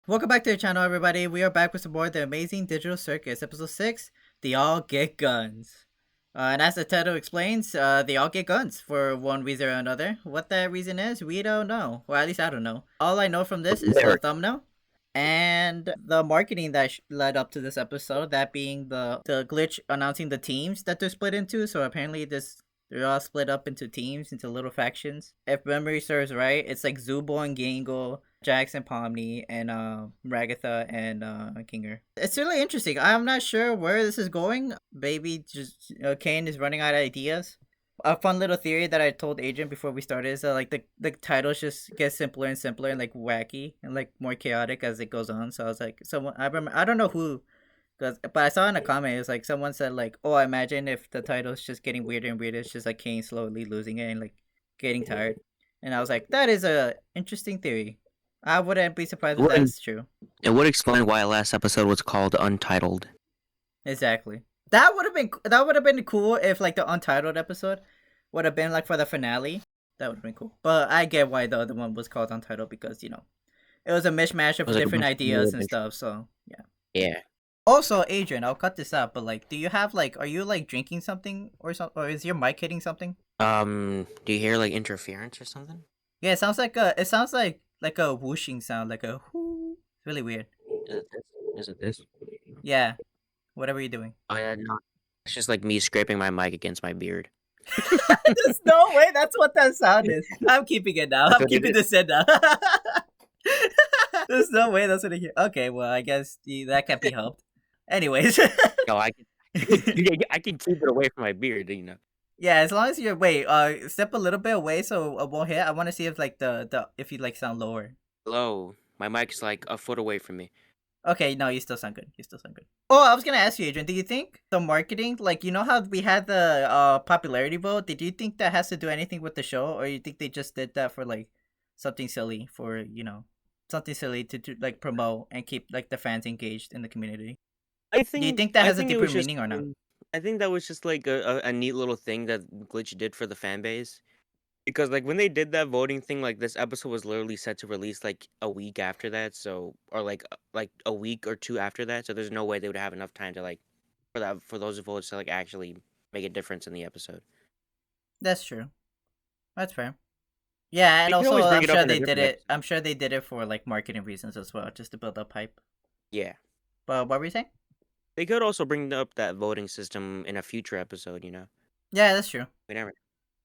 Welcome back to the channel, everybody. We are back with some more of the Amazing Digital Circus, episode 6, They All Get Guns. And as the title explains, they all get guns for one reason or another. What that reason is, we don't know. Well, at least I don't know. All I know from this is the There. thumbnail and the marketing that led up to this episode, that being the glitch announcing the teams that they're split into. So apparently they're all split up into teams, into little factions. If memory serves right, it's like Zubo and Gangle, Jackson, Pomni, and Ragatha and Kinger. It's really interesting. I'm not sure where this is going. Maybe just Kane is running out of ideas. A fun little theory that I told Agent before we started is that like the titles just get simpler and simpler and like wacky and like more chaotic as it goes on. So I was like, someone I remember, I don't know who, but I saw in a comment it was like someone said like, oh, I imagine if the title's just getting weirder and weirder, it's just like Kane slowly losing it and like getting tired. And I was like, that is a interesting theory. I wouldn't be surprised if Wouldn't that's true. it would explain why last episode was called Untitled. Exactly. That would have been cool if like the untitled episode would have been like for the finale. That would have been cool. But I get why the other one was called untitled because it was a mishmash It of was like a different bunch of new ideas and adventure. stuff. So yeah. Yeah. Also, Adrian, I'll cut this out. But like, do you have like, are you like drinking something or something, or is your mic hitting something? Do you hear like interference or something? Yeah, it sounds like a whooshing sound, like a whoo. It's really weird. Is it this? Is it this? Yeah, whatever you're doing. Oh yeah, no. It's just like me scraping my mic against my beard. There's no way that's what that sound is. I'm keeping it now. That's I'm what it keeping is. this in now. There's no way that's what I hear. Okay, well, I guess that can't be helped. Anyways. No, I can keep it away from my beard. Yeah, as long as you're wait, step a little bit away so it won't hit. I want to see if like the if you like sound lower. Hello. My mic's like a foot away from me. Okay, no, you still sound good. You still sound good. Oh, I was gonna ask you, Adrian. Do you think the marketing, like how we had the popularity vote? Did you think that has to do anything with the show, or you think they just did that for like something silly for something silly to like promote and keep like the fans engaged in the community? Do you think that I has a think it deeper was just meaning or not? I think that was just like a neat little thing that Glitch did for the fan base. Because like when they did that voting thing, like this episode was literally set to release like a week after that, so or like a week or two after that. So there's no way they would have enough time to like for those votes to like actually make a difference in the episode. That's true. That's fair. Yeah, and They could also always bring I'm it up sure in a they did different it. episode. I'm sure they did it for like marketing reasons as well, just to build up hype. Yeah, But what were you saying? they could also bring up that voting system in a future episode. Yeah, that's true. We never.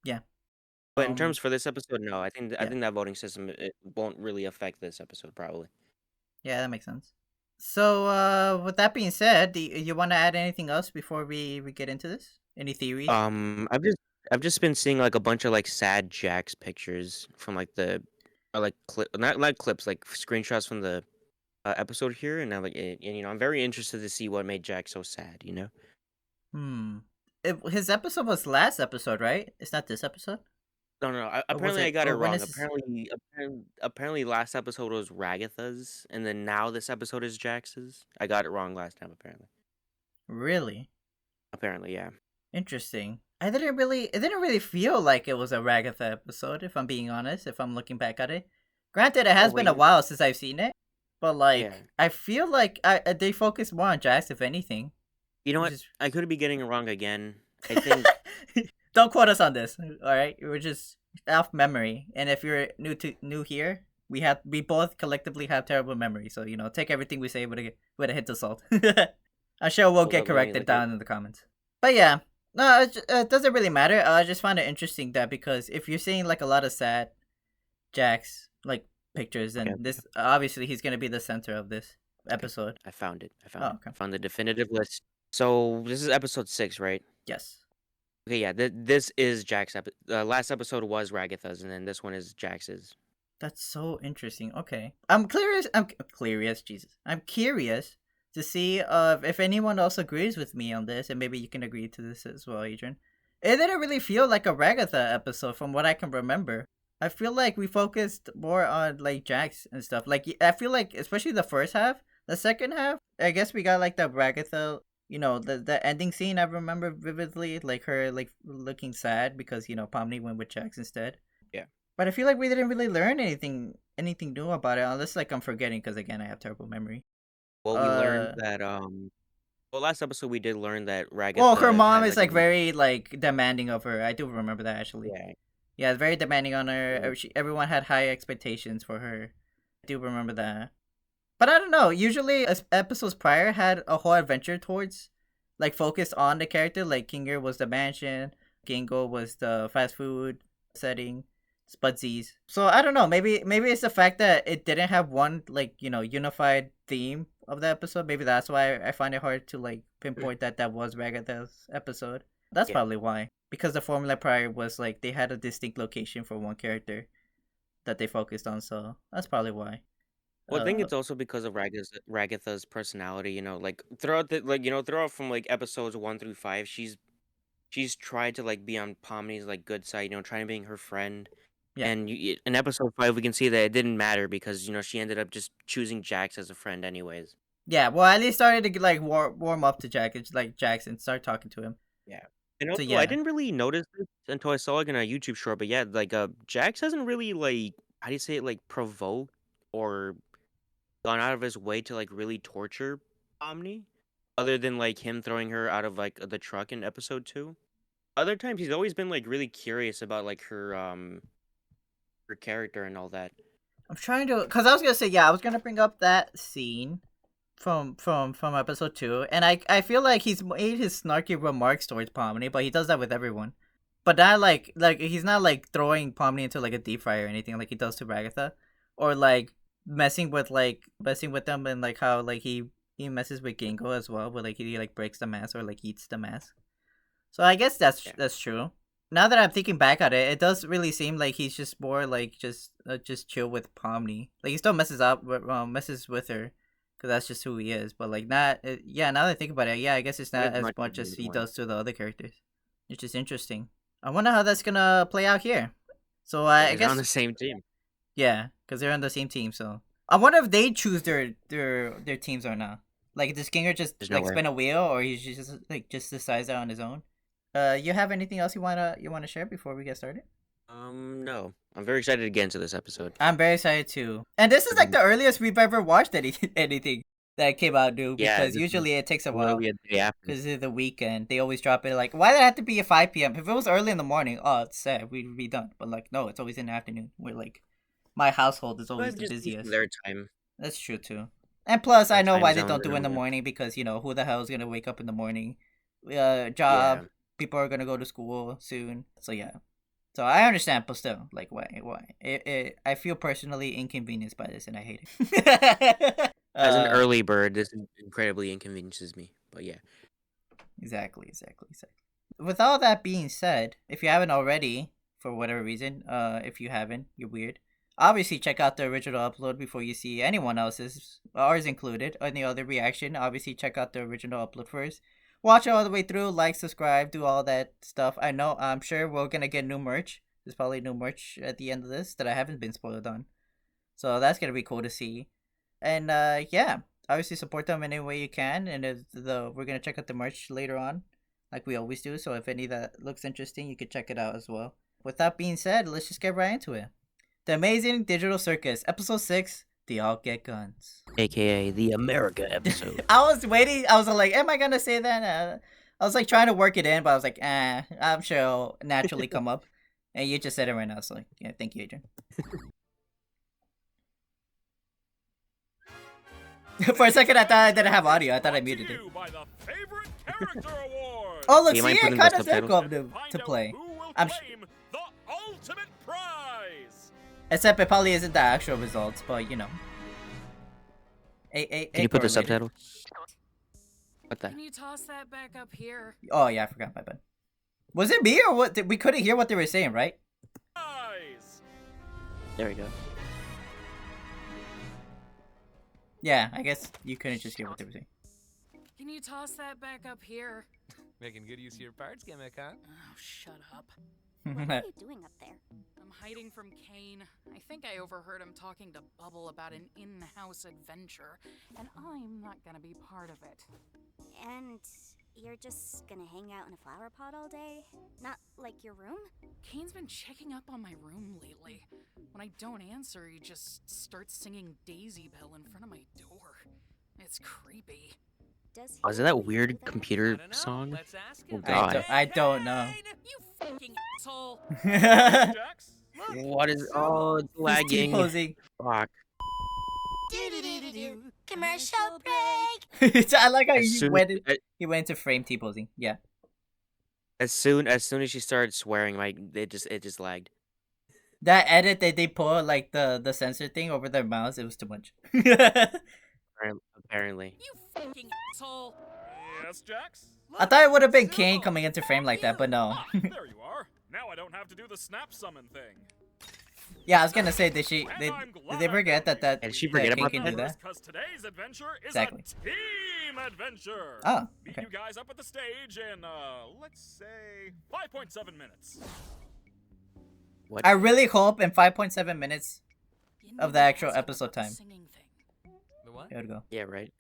Yeah. But in terms Um. for this episode, no, I Yeah. think that voting system it won't really affect this episode probably. Yeah, that makes sense. So, with that being said, do you want to add anything else before we get into this? Any theories? I've just been seeing like a bunch of like sad Jax pictures from like the or like clip not clips like screenshots from the episode here, and I'm like, I'm very interested to see what made Jack so sad. Hmm. His episode was last episode, right? It's not this episode, No, no, no. or was Apparently I it? got it Or when wrong. is this? Apparently last episode was Ragatha's, and then now this episode is Jax's. I got it wrong last time. Really Apparently, yeah. interesting. I didn't really. It didn't really feel like it was a Ragatha episode. If I'm being honest, if I'm looking back at it. Granted, it Oh has been a wait, while since I've seen it, but yeah. like I feel like they focus more on Jax, if anything. You know Which what? is I could be getting it wrong again. I think Don't quote us on this. All right, we're just off memory. And if you're new here, we both collectively have terrible memory. So take everything we say with a hint of salt. I'm sure we'll hold get up. corrected down in the comments. But yeah, no, it doesn't really matter. I just find it interesting that because if you're seeing like a lot of sad Jax like pictures, Okay. then this obviously he's gonna be the center of this Okay. episode. I found it. I found Oh, it. okay. I found the definitive list. So this is episode 6, right? Yes. Okay, yeah. This is Jack's episode. Last episode was Ragatha's, and then this one is Jax's. That's so interesting. Okay. I'm curious, Jesus. I'm curious to see if anyone else agrees with me on this, and maybe you can agree to this as well, Adrian. It didn't really feel like a Ragatha episode from what I can remember. I feel like we focused more on like Jax and stuff. Like I feel like especially the first half, the second half, I guess we got like the Ragatha, the ending scene I remember vividly, like her like looking sad because Pomni went with Jax instead. Yeah. But I feel like we didn't really learn anything new about it, unless like I'm forgetting because again I have terrible memory. Well, we learned Uh, that well, last episode we did learn that well, her Ragatha mom has is like a like very like demanding of her. I do remember that actually. yeah. Yeah, it's very demanding on her. Yeah. Everyone had high expectations for her. I do remember that. But I don't know. Usually, episodes prior had a whole adventure towards, like, focused on the character. Like, Kinger was the mansion, Gingo was the fast food setting, Spudsies. So I don't know. Maybe it's the fact that it didn't have one like unified theme of the episode. Maybe that's why I find it hard to like pinpoint that that was Ragatha's episode. That's Yeah. probably why. Because the formula prior was like they had a distinct location for one character that they focused on. So that's probably why. Well, I think Uh, it's also because of Ragatha's personality, like throughout throughout from like episodes 1 through 5, she's tried to like be on Pomni's like good side, trying to be her friend. yeah. And in episode 5, we can see that it didn't matter because she ended up just choosing Jax as a friend anyways. Yeah, well, at least started to like warm up to Jack. It's like Jackson start talking to him. Yeah. And So also, I yeah, didn't really notice this until I saw like in a YouTube short, but yeah, like Jax hasn't really like how do you say it like provoked or gone out of his way to like really torture Omni, other than like him throwing her out of like the truck in episode 2. Other times he's always been like really curious about like her character and all that. I'm trying to because I was gonna say I was gonna bring up that scene from episode 2, and I feel like he's made his snarky remarks towards Pomni, but he does that with everyone. But not like he's not like throwing Pomni into like a deep fryer or anything like he does to Ragatha, or like messing with them and like how like he messes with Gingo as well, where like he like breaks the mask or like eats the mask. So I guess Yeah. that's true. Now that I'm thinking back at it, it does really seem like he's just more like just chill with Pomni. Like he still messes with her, because that's just who he is. But like not, yeah. Now that I think about it, yeah, I guess it's Not not as as much as much you as would he want. does to the other characters, which is interesting. I wonder how that's gonna play out here. So I They're on guess the same team. yeah, because they're on the same team. So I wonder if they choose their teams or not. Like does Ginger just There's like nowhere. spin a wheel, or he just decides that on his own? You have anything else you wanna share before we get started? No. I'm very excited to get into this episode. I'm very excited too. And this is like the earliest we've ever watched anything that came out new, Yeah, because this is usually it takes a while literally a day after. because of the weekend. They always drop it like, why did it have to be at 5 p.m.? If it was early in the morning, oh, it's sad, we'd be done. But like, no, it's always in the afternoon. We're like, my household is But always I'm the just used to busiest. their time. That's true too. And plus, I Their know time why they zone don't do it in and the all that. morning, because who the hell is gonna wake up in the morning? Yeah. Job. People are gonna go to school soon. So yeah. So I understand, but still, like, why? I feel personally inconvenienced by this, and I hate it. As an early bird, this incredibly inconveniences me. But yeah. Exactly. With all that being said, if you haven't already, for whatever reason, if you haven't, you're weird. Obviously, check out the original upload before you see anyone else's, ours included. Any other reaction, obviously check out the original upload first. Watch it all the way through, like, subscribe, do all that stuff. I'm sure we're gonna get new merch. There's probably new merch at the end of this that I haven't been spoiled on. So that's gonna be cool to see. And yeah, obviously support them any way you can. And if we're gonna check out the merch later on, like we always do. So if any that looks interesting, you could check it out as well. With that being said, let's just get right into it. The Amazing Digital Circus, Episode 6, They All Get Guns. AKA the America episode. I was waiting. I was like, am I gonna say that? I was like trying to work it in, but I was like, I'm sure it'll naturally come up. And you just said it right now, so yeah, thank you, Adrian. For a second, I thought I didn't have audio. I thought I muted it. Oh, look, Do you see, mind it putting the kind of said subtitles? come to play. I'm the ultimate prize. except it probably isn't the actual results, but Can you put the correlated. subtitle? What the? Can you toss that back up here? Oh yeah, I forgot my bad. Was it me or what? We couldn't hear what they were saying, right? Prize. There we go. Yeah, I guess you couldn't just hear what they were saying. Can you toss that back up here? Making good use of your parts gimmick, huh? Oh, shut up. What are you doing up there? I'm hiding from Kane. I think I overheard him talking to Bubble about an in-house adventure, and I'm not gonna be part of it. And You're just gonna hang out in a flower pot all day? Not like your room? Kane's been checking up on my room lately. When I don't answer, he just starts singing Daisy Bell in front of my door. It's creepy. Does Oh, is it he that really weird do that? computer I don't know. song? Let's ask Oh him. god. I don't know. You fucking asshole! Jax? What is? Oh, it's He's lagging. T-posing. Fuck. Commercial break! I like how As he soon went, as, he went into frame T-posing. Yeah. as soon as she started swearing, like it just lagged. That edit that they put, like the censor thing over their mouths, it was too much. Apparently. You fucking asshole! Yes, Jax? I thought it would have been Kane coming into frame like that, but no. Ah, there you are. Now I don't have to do the snap summon thing. Yeah, I was gonna say, did And I'm glad they I forget found that Did she that forget Kane about can that? do that? Because today's adventure is Exactly. a team adventure. Oh, Meet okay. you guys up at the stage in, let's say, 5.7 minutes. What? I really hope in 5.7 minutes You of the know actual that's episode about the time. singing thing. The what? it would go. Yeah, right.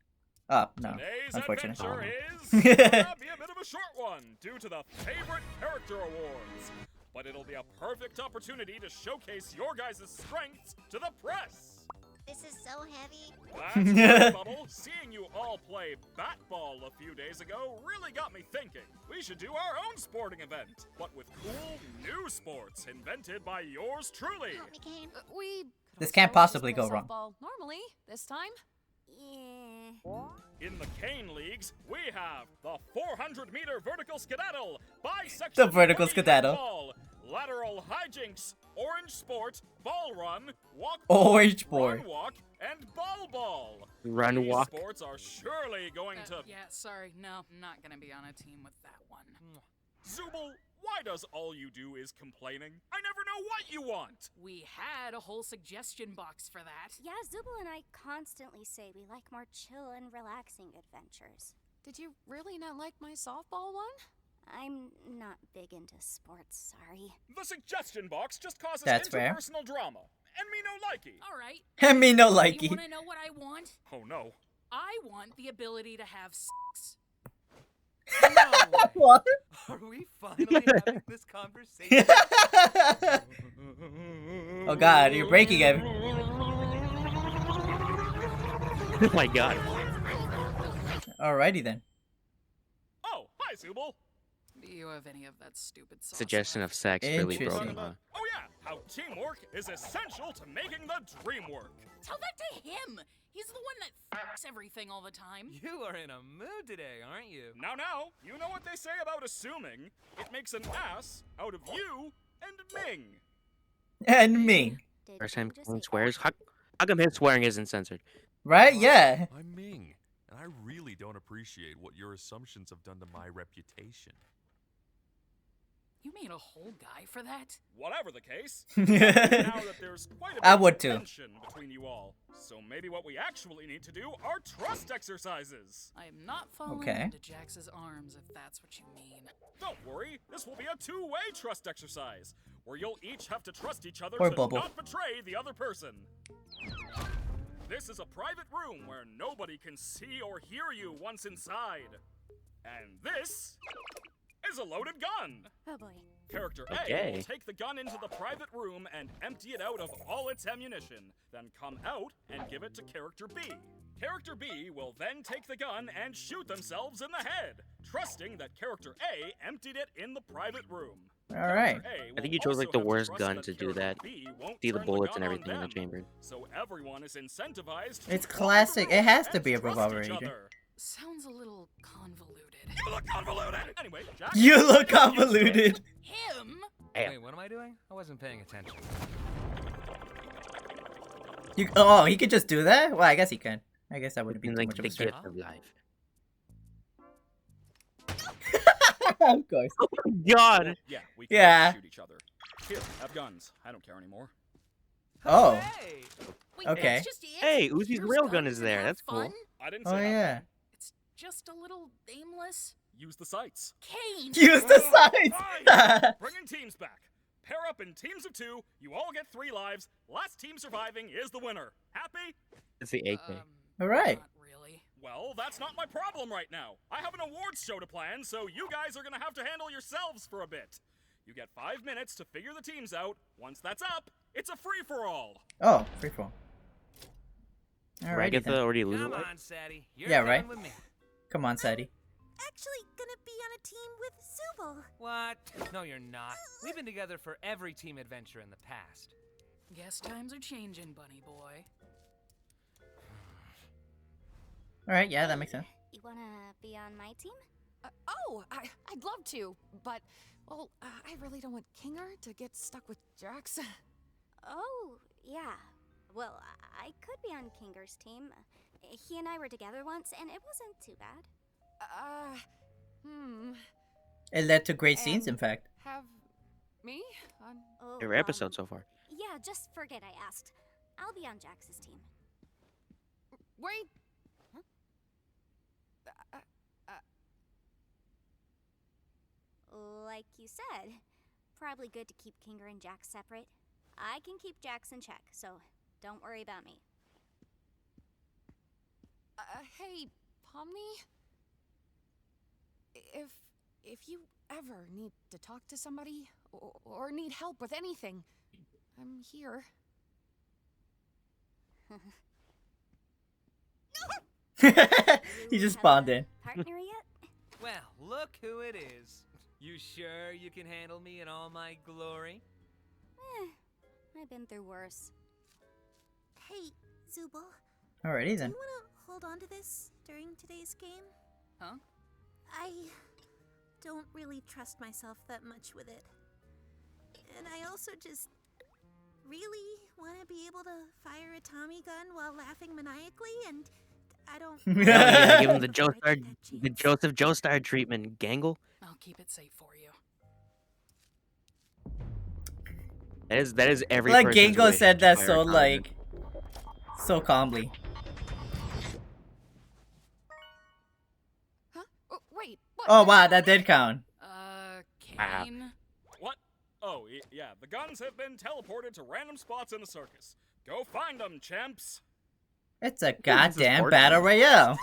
Oh, no. Today's Unfortunate. adventure Oh. is gonna be a bit of a short one due to the Favorite Character Awards. But it'll be a perfect opportunity to showcase your guys' strengths to the press. This is so heavy. That's right, Bubble. Seeing you all play bat-ball a few days ago really got me thinking. We should do our own sporting event, but with cool new sports invented by yours truly. Help me, Kane. We This can't possibly go wrong. Normally, this time. Yeah. In the Cane Leagues, we have the 400-meter vertical skedaddle, bisexual The vertical bunny skedaddle. ball, lateral hijinks, orange sport, ball run, walk Orange ball, board. run walk, and ball. Run These walk. sports are surely going to... Yeah, sorry. No, I'm not gonna be on a team with that one. Zubul, why does all you do is complaining? I never know what you want. We had a whole suggestion box for that. Yeah, Zubul and I constantly say we like more chill and relaxing adventures. Did you really not like my softball one? I'm not big into sports, sorry. The suggestion box just causes That's fair. interpersonal drama. And me no likey. All right. And me no You likey. wanna know what I want? Oh no. I want the ability to have sex. No way. What? Are we finally having this conversation? Oh god, you're breaking it. Oh my god. Alrighty then. Oh, hi, Zubul. Do you have any of that stupid sauce Suggestion left? of sex really Interesting. broke Talking him. about, oh yeah, how teamwork is essential to making the dream work. Tell that to him. He's the one that fucks everything all the time. You are in a mood today, aren't you? Now, you know what they say about assuming. It makes an ass out of you and Ming. And me. Did First you time just Kane say swears. How come his swearing isn't censored? Right? Yeah. I'm Ming, and I really don't appreciate what your assumptions have done to my reputation. You made a whole guy for that? Whatever the case, now that there's quite a bit I of would too. tension between you all. So maybe what we actually need to do are trust exercises. I am not falling Okay. into Jax's arms if that's what you mean. Don't worry, this will be a two-way trust exercise, where you'll each have to trust each other Or to Bubble. not betray the other person. This is a private room where nobody can see or hear you once inside. And this is a loaded gun. Oh boy. Character A Okay. will take the gun into the private room and empty it out of all its ammunition, then come out and give it to Character B. Character B will then take the gun and shoot themselves in the head, trusting that Character A emptied it in the private room. Alright. Character A I think will you chose like the also have to worst trust gun that to do Character that. B won't See the turn bullets and gun on everything in the them. chamber. So everyone is incentivized to It's walk classic. the room It has to and be a trust revolver each agent. other. Sounds a little convoluted. You look convoluted! Anyway, Jack, You look what do you say? convoluted. Him? Damn. Wait, what am I doing? I wasn't paying attention. Oh, he could just do that? Well, I guess he can. I guess that wouldn't be And too like much of the a stretch. gift of life. Of course. Oh my god! Yeah, we can Yeah. shoot each other. Here, have guns. I don't care anymore. Oh. Hey! Wait, Okay. that's just it? Hey, Uzi's Use railgun guns is and there. have That's cool. fun? I didn't Oh say have yeah. fun. It's just a little aimless. Use the sights. Kane! Use the Fine. sights. Bringing teams back. Pair up in teams of 2. You all get 3 lives. Last team surviving is the winner. Happy? It's the AK. All right. Not really. Well, that's not my problem right now. I have an awards show to plan, so you guys are gonna have to handle yourselves for a bit. You get 5 minutes to figure the teams out. Once that's up, it's a free-for-all. Oh, free fall. Alrighty Ragatha then. already lose Come it? on, Sadie. You're Yeah, coming right. with me. Come on, Sadie. Actually gonna be on a team with Zubul. What? No, you're not. We've been together for every team adventure in the past. Guess times are changing, bunny boy. Alright, yeah, that makes sense. You wanna be on my team? I'd love to, but, well, I really don't want Kinger to get stuck with Jax. Oh, yeah. Well, I could be on Kinger's team. He and I were together once, and it wasn't too bad. It led to great scenes, in And fact. Have me on... Oh, Every episode so far. Yeah, just forget I asked. I'll be on Jax's team. Wait! Like you said, probably good to keep Kinger and Jax separate. I can keep Jax in check, so don't worry about me. Hey, Pomni? If you ever need to talk to somebody, or need help with anything, I'm here. He just spawned in. Partner yet? Well, look who it is. You sure you can handle me in all my glory? I've been through worse. Hey, Zubul. Alrighty Do then. you want to hold on to this during today's game? Huh? I don't really trust myself that much with it. And I also just really want to be able to fire a Tommy gun while laughing maniacally, and I don't... No, you gotta give him the quite Joestar, get that the chance. Joseph Joestar treatment, Gangle. I'll keep it safe for you. That is every Like person's Gingo wish said to that fire so a Tommy like gun. so calmly. Huh? Oh, wait, what? Oh wow, that did count. Kane? What? Oh, yeah, the guns have been teleported to random spots in the circus. Go find them, champs! It's a goddamn Fortnite. battle royale.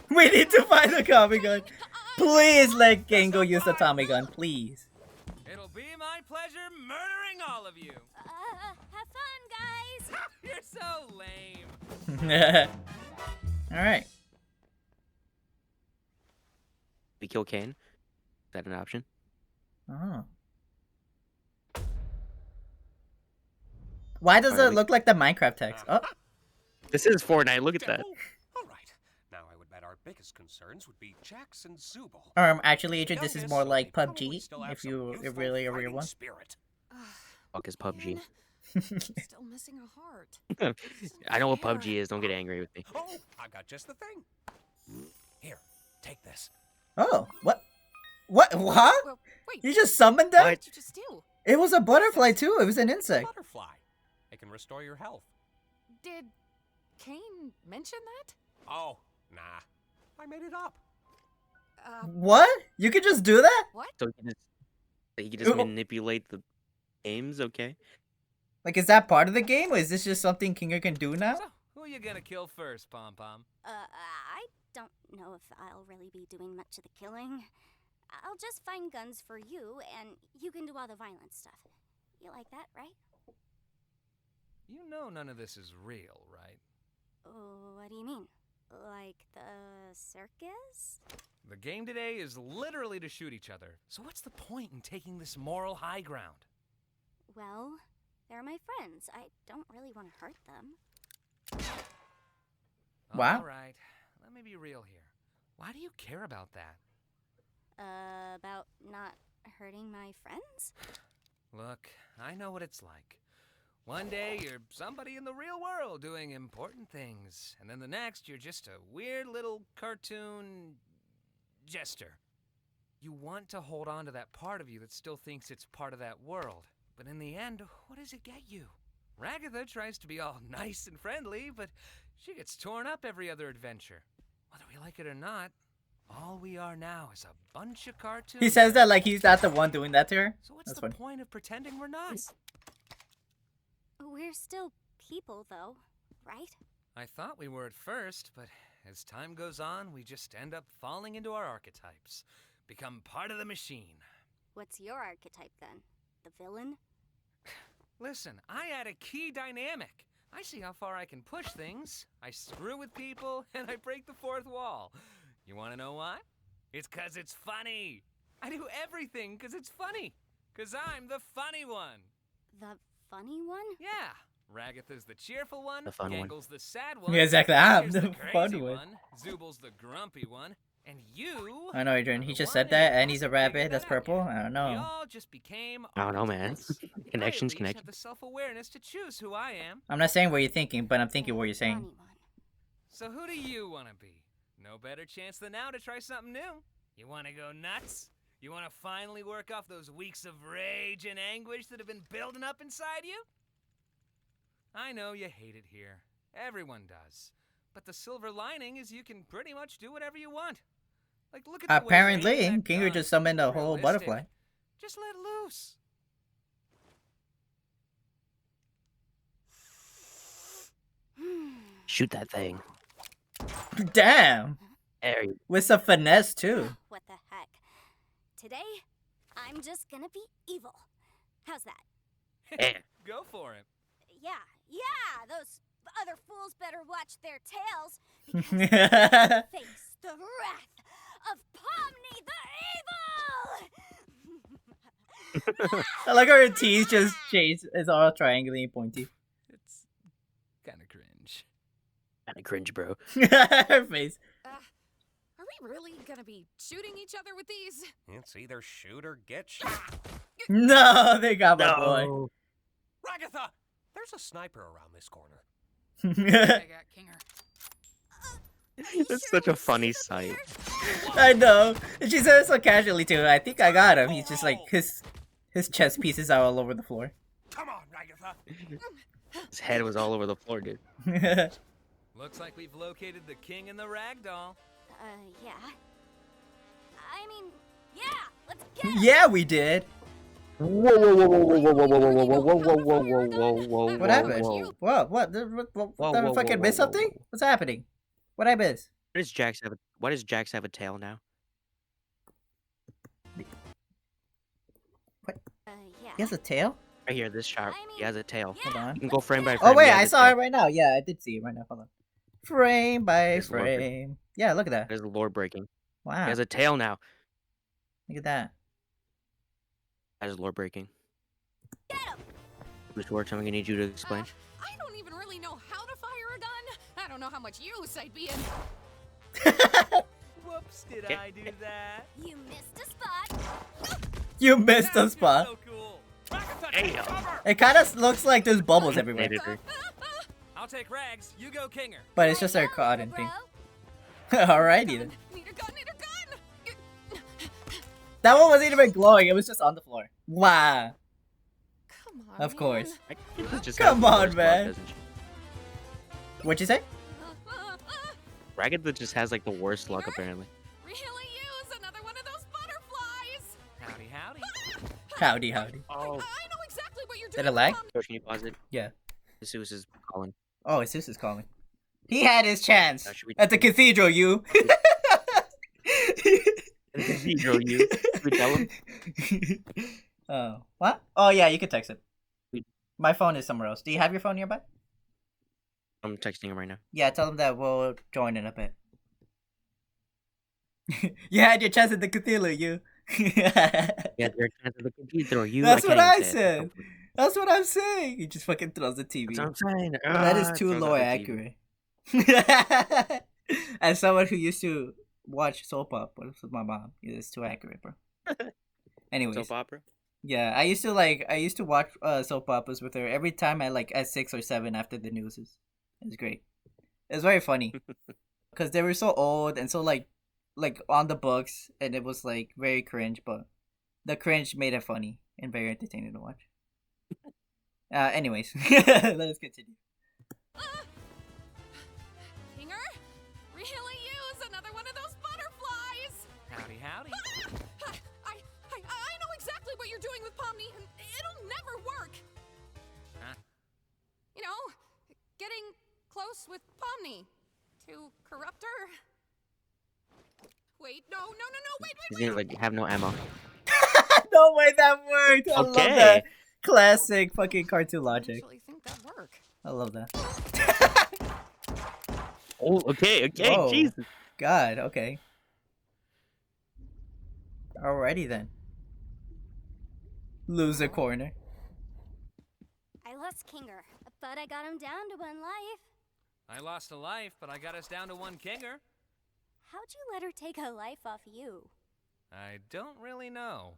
We need to find the Tommy gun. Please let Gango use the Tommy gun, please. It'll be my pleasure murdering all of you. Have fun, guys! You're so lame. Alright. We kill Kane. Is that an option? Oh. Why does Alright, it look like the Minecraft text? Oh, This is Fortnite. Look at that. All right. Now I would bet our biggest concerns would be Jax and Zubul. actually, Agent, this is Youngest, more so like they probably PUBG. still have If some you youthful really a real fighting one. Spirit. Fuck is PUBG. Man, still missing a heart. I know what Fair. PUBG is. Don't get angry with me. Oh, I got just the thing. Here, take this. Oh, what? What? What? Well, wait, You just summoned that? What? what did you just do? It was a butterfly too. It was an insect. Butterfly. It can restore your health. Did Kane mention that? Oh, nah. I made it up. What? You could just do that? What? So he can just Oh. manipulate the games. Okay. Like, is that part of the game, or is this just something Kinger can do now? So, who are you gonna kill first, Pom Pom? I don't know if I'll really be doing much of the killing. I'll just find guns for you, and you can do all the violent stuff. You like that, right? You know none of this is real, right? Oh, what do you mean? Like the circus? The game today is literally to shoot each other. So what's the point in taking this moral high ground? Well, they're my friends. I don't really want to hurt them. Wow. All right, let me be real here. Why do you care about that? About not hurting my friends? Look, I know what it's like. One day you're somebody in the real world doing important things, and then the next you're just a weird little cartoon jester. You want to hold on to that part of you that still thinks it's part of that world, but in the end, what does it get you? Ragatha tries to be all nice and friendly, but she gets torn up every other adventure. Whether we like it or not, all we are now is a bunch of cartoons. He says that like he's not the one doing that to her. So what's That's the funny. point of pretending we're not? We're still people, though, right? I thought we were at first, but as time goes on, we just end up falling into our archetypes, become part of the machine. What's your archetype then? The villain? Listen, I add a key dynamic. I see how far I can push things. I screw with people, and I break the fourth wall. You want to know why? It's 'cause it's funny. I do everything 'cause it's funny. 'Cause I'm the funny one. The funny one? Yeah. Ragatha's the cheerful one. The fun one. Gangle's the sad one. Yeah, exactly. I'm Here's the fun crazy one. Zubal's the grumpy one. And you... I know, Adrian. are He the just one said that, who and he's a hasn't rabbit figured that's that out purple. yet. I don't We know. all just became I don't know, man. archetypes. Connections, I at least connection. have the self-awareness to choose who I am. I'm not saying what you're thinking, but I'm thinking what you're saying. Funny one. So who do you want to be? No better chance than now to try something new. You want to go nuts? You want to finally work off those weeks of rage and anguish that have been building up inside you? I know you hate it here. Everyone does. But the silver lining is you can pretty much do whatever you want. Like, look at the way Apparently, you're aiming that Kinger gun. just summoned a whole Realistic. butterfly. Just let loose. Shoot that thing. Damn! There you With some finesse, too. What the heck? Today, I'm just gonna be evil. How's that? go. Go for it. Yeah, those other fools better watch their tails. Because they face the wrath of Pomni the Evil! I like how her teeth just chase. It's all triangular and pointy. It's kind of cringe. Kinda cringe, bro. Her face. Are we really gonna be shooting each other with these? It's either shoot or get shot. No, they got my boy. No. Ragatha! There's a sniper around this corner. I got Kinger. That's such a funny sight. I know. And she said it so casually too. I think I got him. He's just like his chest pieces are all over the floor. Come on, Ragatha! His head was all over the floor, dude. Looks like we've located the king and the ragdoll. Yeah. I mean, yeah, let's get him! Yeah, we did. Whoa, whoa, whoa, whoa, whoa, whoa, whoa, whoa, whoa, whoa, whoa, whoa, whoa, whoa, What happened? whoa. What? Did I fucking miss something? What's happening? What I miss? Why does Jax have a tail now? Yeah. He has a tail? Right here, this shot. He has a tail. Yeah. Hold on. You can go frame by frame. Oh wait, He has I a saw it tail. right now. Yeah, I did see it right now. Hold on. Frame by There's the logo. frame. Yeah, look at that. That is lore breaking. He Wow. has a tail now. Look at that. That is lore breaking. Get him! Which works, I'm gonna need you to explain. I don't even really know how to fire a gun. I don't know how much use I'd be in. Whoops, did Okay. I do that? You missed a spot. You missed That a was spot. So cool. Ragatha, Hey, take yo. cover! It kind of looks like there's bubbles everywhere, Editor. I'll take Rags. You go Kinger. but it's just Right their now, cotton bro. thing. Alrighty then. Need a gun, need a gun! That one wasn't even glowing. It was just on the floor. Wow. Come on, Of course. I think it just Come has the on, worst luck, man. doesn't she? What'd you say? Ragatha just has like the worst luck apparently. Really use another one of those butterflies! Howdy, howdy. Howdy, howdy. I know exactly what you're Did doing. it lag? George, can you pause it? Yeah. Jesus is calling. Oh, Zeus is calling. He had his chance Now, should we- at the cathedral, you. The cathedral, you. Should we tell him? Oh, what? Oh, yeah, you can text it. We- My phone is somewhere else. Do you have your phone nearby? I'm texting him right now. Yeah, tell him that we'll join in a bit. You had your chance at the cathedral, you. Yeah, they're trying to the cathedral, you. That's what can't I even say it. said. That's what I'm saying. He just fucking throws the TV. That's what I'm saying. That is Ah, too throws low out the TV. accurate. As someone who used to watch soap operas with my mom, it's too accurate, bro. Anyways, Soap opera? yeah, I used to watch soap operas with her every time at 6 or 7 after the news. It was great. It was very funny because they were so old and so like on the books, and it was like very cringe, but the cringe made it funny and very entertaining to watch. Anyways, let us continue. Kinger, really use another one of those butterflies! Howdy, howdy. I know exactly what you're doing with Pomni, and it'll never work. Huh? You know, getting close with Pomni to corrupt her. wait, no, wait, He's gonna like have no ammo. No way that worked. I love that Okay. classic fucking cartoon I logic. actually think that'd work. I love that. Oh, okay, Whoa. Jesus. God, okay. Alrighty then. Loser corner. I lost Kinger, but I got him down to 1 life. I lost a life, but I got us down to 1 kinger. How'd you let her take a life off you? I don't really know.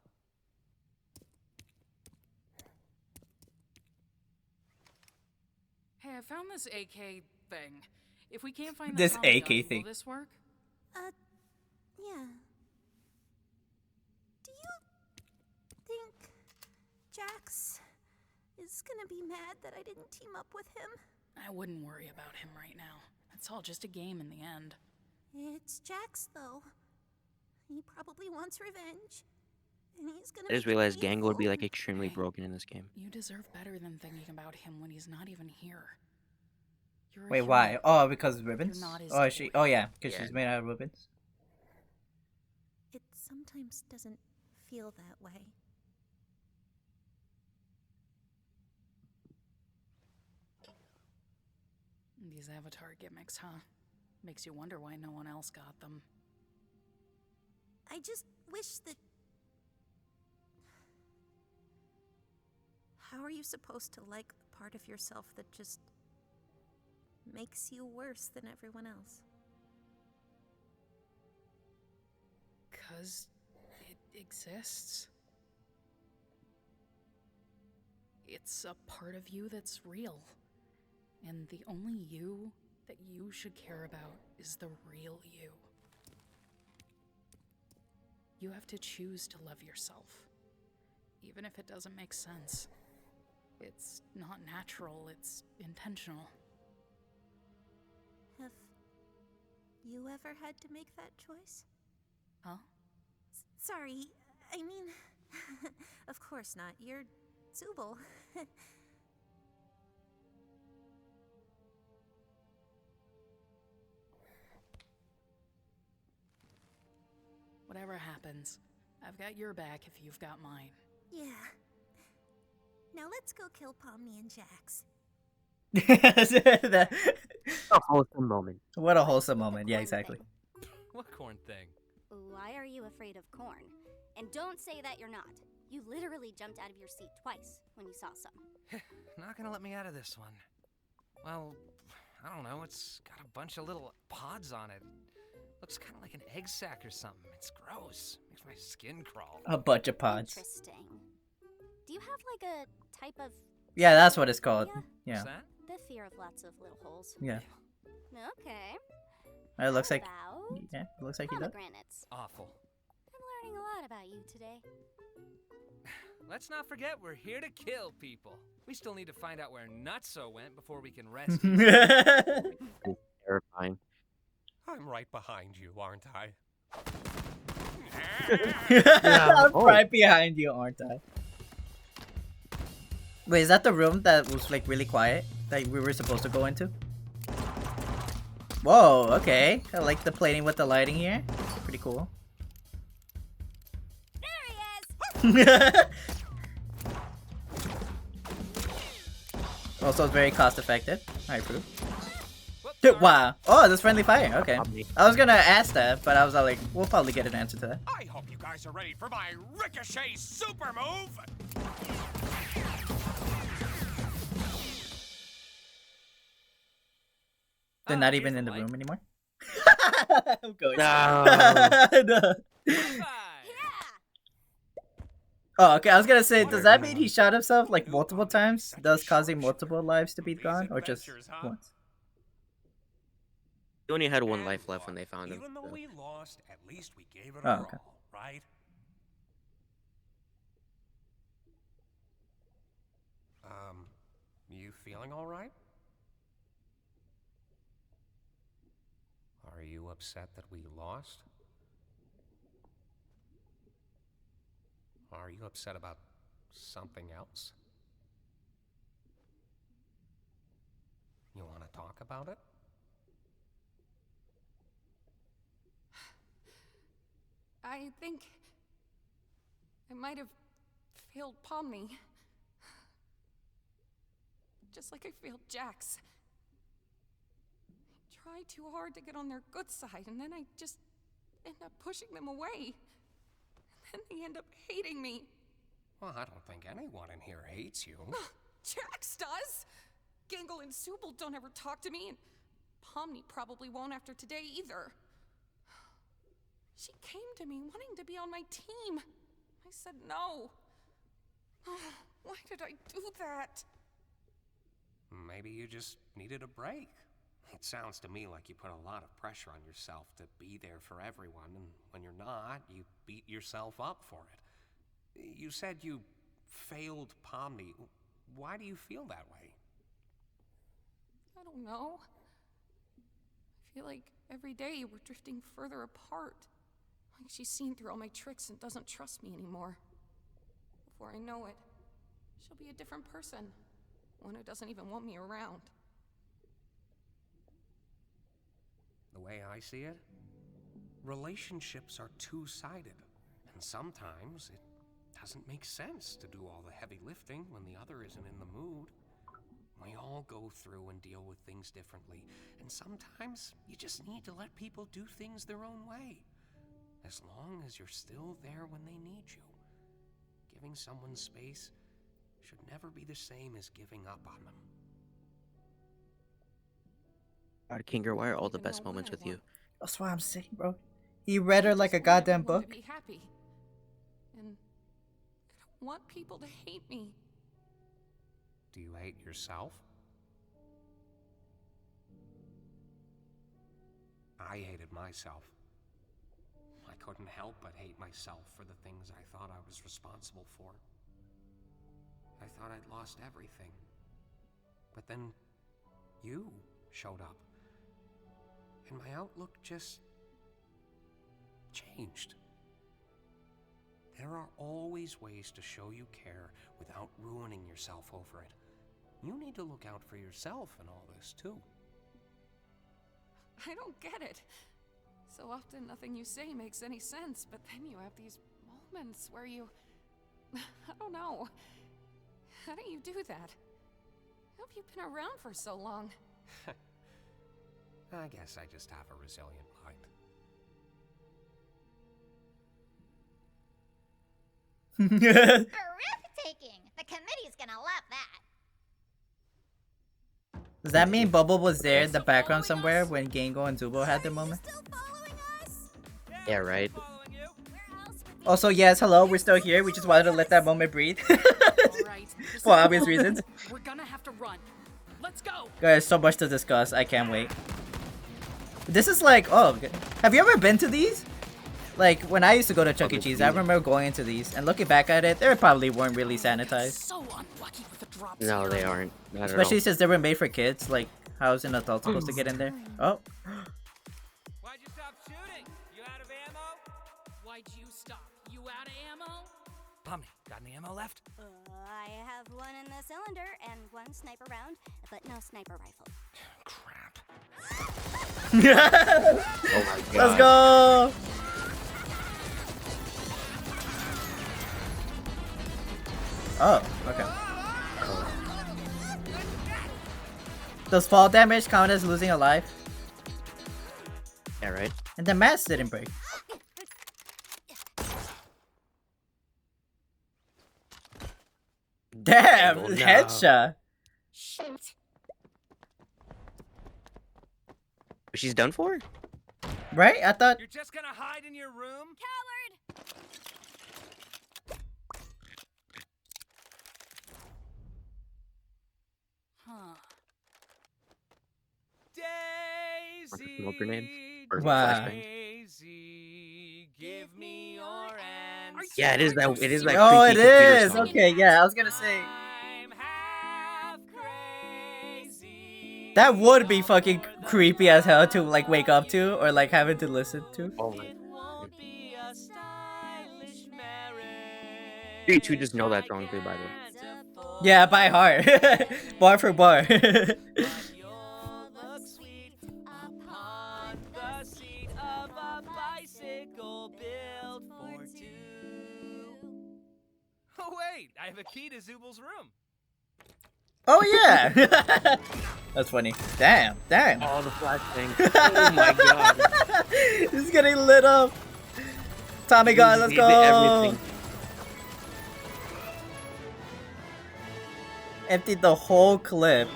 Hey, I found this AK thing. If we can't find This the Tommy AK gun, thing. will this work? Yeah. Do you think Jax is gonna be mad that I didn't team up with him? I wouldn't worry about him right now. It's all just a game in the end. It's Jax, though. He probably wants revenge. And he's gonna I just make it realized Gango would be painful. like extremely Hey. broken in this game. You deserve better than thinking about him when he's not even here. You're a Wait, hero. why? Oh, because of ribbons? You're not his Oh, she. toy. Oh, yeah, because Yeah. she's made out of ribbons. It sometimes doesn't feel that way. These avatar gimmicks, huh? Makes you wonder why no one else got them. I just wish that... How are you supposed to like the part of yourself that just makes you worse than everyone else? 'Cause it exists. It's a part of you that's real. And the only you that you should care about is the real you. You have to choose to love yourself, even if it doesn't make sense. It's not natural, it's intentional. Have you ever had to make that choice? Huh? Sorry, I mean... of course not. You're Zubul. Whatever happens, I've got your back if you've got mine. Yeah. Now let's go kill Pomni and Jax. That- A wholesome moment. what a wholesome moment. Yeah, exactly. What corn thing? Why are you afraid of corn? And don't say that you're not. You literally jumped out of your seat twice when you saw some. Not gonna let me out of this one. Well, I don't know. It's got a bunch of little pods on it. Looks kind of like an egg sac or something. It's gross. Makes my skin crawl. A bunch of pods. Interesting. Do you have like a type of... Yeah, that's what it's called. Yeah. What's that? the fear of lots of little holes? Yeah. Okay. It looks like. About Yeah, it looks like you do. pomegranates. Awful. I'm learning a lot about you today. Let's not forget we're here to kill people. We still need to find out where Nutso went before we can rescue him. It's terrifying. I'm right behind you, aren't I? I'm Oh. right behind you, aren't I? Wait, is that the room that was like really quiet that we were supposed to go into? Whoa, okay. I like the plating with the lighting here. Pretty cool. There he is! Also, it's very cost effective. Alright, proof. Whoops, Dude, sorry. wow. Oh, that's friendly fire. Okay. Probably. I was gonna ask that, but I was like, we'll probably get an answer to that. I hope you guys are ready for my ricochet super move! They're Ah, not here's even in the light. room anymore. I'm going. No. No. Bye. Oh, okay. I was gonna say, does that mean he shot himself like multiple times, thus causing multiple lives to be gone, or just once? He only had one And life left when look, they found him. Even though so. we lost, at least we gave it Oh, our okay. all, right? You feeling all right? Are you upset that we lost? Are you upset about something else? You want to talk about it? I think I might have failed Pomni. Just like I failed Jax. I tried too hard to get on their good side, and then I just end up pushing them away. And then they end up hating me. Well, I don't think anyone in here hates you. Jax does! Gangle and Subal don't ever talk to me, and Pomni probably won't after today either. She came to me wanting to be on my team. I said no. Why did I do that? Maybe you just needed a break. It sounds to me like you put a lot of pressure on yourself to be there for everyone, and when you're not, you beat yourself up for it. You said you failed Pomni. Why do you feel that way? I don't know. I feel like every day we're drifting further apart. Like she's seen through all my tricks and doesn't trust me anymore. Before I know it, she'll be a different person. One who doesn't even want me around. The way I see it, relationships are two-sided, and sometimes it doesn't make sense to do all the heavy lifting when the other isn't in the mood. We all go through and deal with things differently, and sometimes you just need to let people do things their own way, as long as you're still there when they need you. Giving someone space should never be the same as giving up on them. God, Kinger, why are all the best moments with you? That's what I'm saying, bro. He read her like a goddamn book. To be happy. And I don't want people to hate me. Do you hate yourself? I hated myself. I couldn't help but hate myself for the things I thought I was responsible for. I thought I'd lost everything. But then you showed up. And my outlook just changed. There are always ways to show you care without ruining yourself over it. You need to look out for yourself in all this, too. I don't get it. So often nothing you say makes any sense, but then you have these moments where you... I don't know. How do you do that? How have you been around for so long? I guess I just have a resilient mind. Breathtaking! The committee's gonna love that. Does that mean Bubble was there in the background somewhere when Gango and Zubo had their moment? Yeah, right. Also, yes, hello, we're still here. We just wanted to let that moment breathe. For obvious reasons. We're gonna have to run. Let's go. Guys, so much to discuss. I can't wait. This is like, oh, have you ever been to these? Like, when I used to go to Chuck E. Cheese, I remember going into these, and looking back at it, they probably weren't really sanitized. So unlucky with the drops. No, they aren't. Not Especially at all. since they were made for kids. Like, how is an adult supposed to get in there? Oh. Why'd you stop shooting? You out of ammo? Why'd you stop? You out of ammo? Pomni, got any ammo left? I have one in the cylinder and one sniper round, but no sniper rifle. Crap. Oh my God. Let's go! Oh, okay. Does fall damage count as losing a life? Yeah, right. And the mask didn't break. Damn! Oh, no. Headshot! Shoot. She's done for? Right? I thought... You're just gonna hide in your room? Coward! Huh. Daisy, Smoke grenades? Or Wow. flashbangs? Daisy, give me your answer. Yeah, it is that. It is that. Oh, it creepy computer is! song. Okay, yeah, I was gonna say... I'm half crazy. That would be fucking creepy as hell to, like, wake up to, or, like, having to listen to. Oh my. It won't be a stylish marriage. You two just know that song too, by the way. Yeah, by heart. Bar for bar. You'll look sweet upon the seat of a bicycle built wait, I have a key to Zubal's room. Oh yeah. That's funny. Damn. Oh, the flash thing. Oh my god. It's getting lit up. Tommy gun, let's He did go. everything. Emptied the whole clip.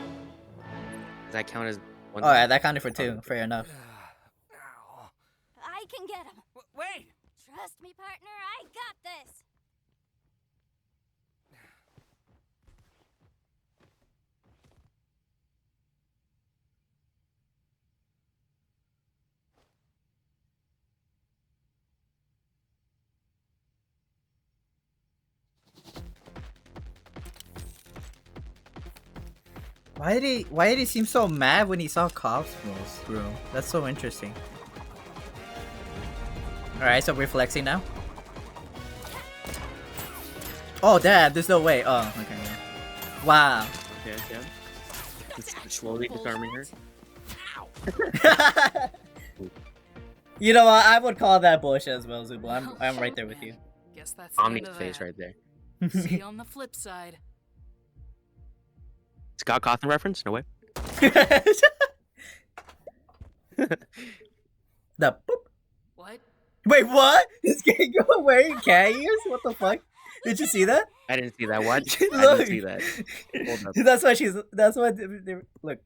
Does that count as one? Oh yeah, that counted for 2. Fair enough. I can get him. Wait! Trust me, partner, I got this. Why did he seem so mad when he saw Cosmo's room? That's so interesting. Alright, so we're flexing now? Oh dad, there's no way. Oh, okay. Yeah. Wow. Yeah. It's slowly disarming her. You know what? I would call that bullshit as well, Zubul. I'm right there with you. Guess that's the end Omni's of face that. right there. See you on the flip side. Scott Cawthon reference? No way. The boop. What? Wait, what? This game go wearing cat ears? What the fuck? Did you see that? I didn't see that. What? I Look. didn't see that. Hold up. That's why she's. That's why. Look.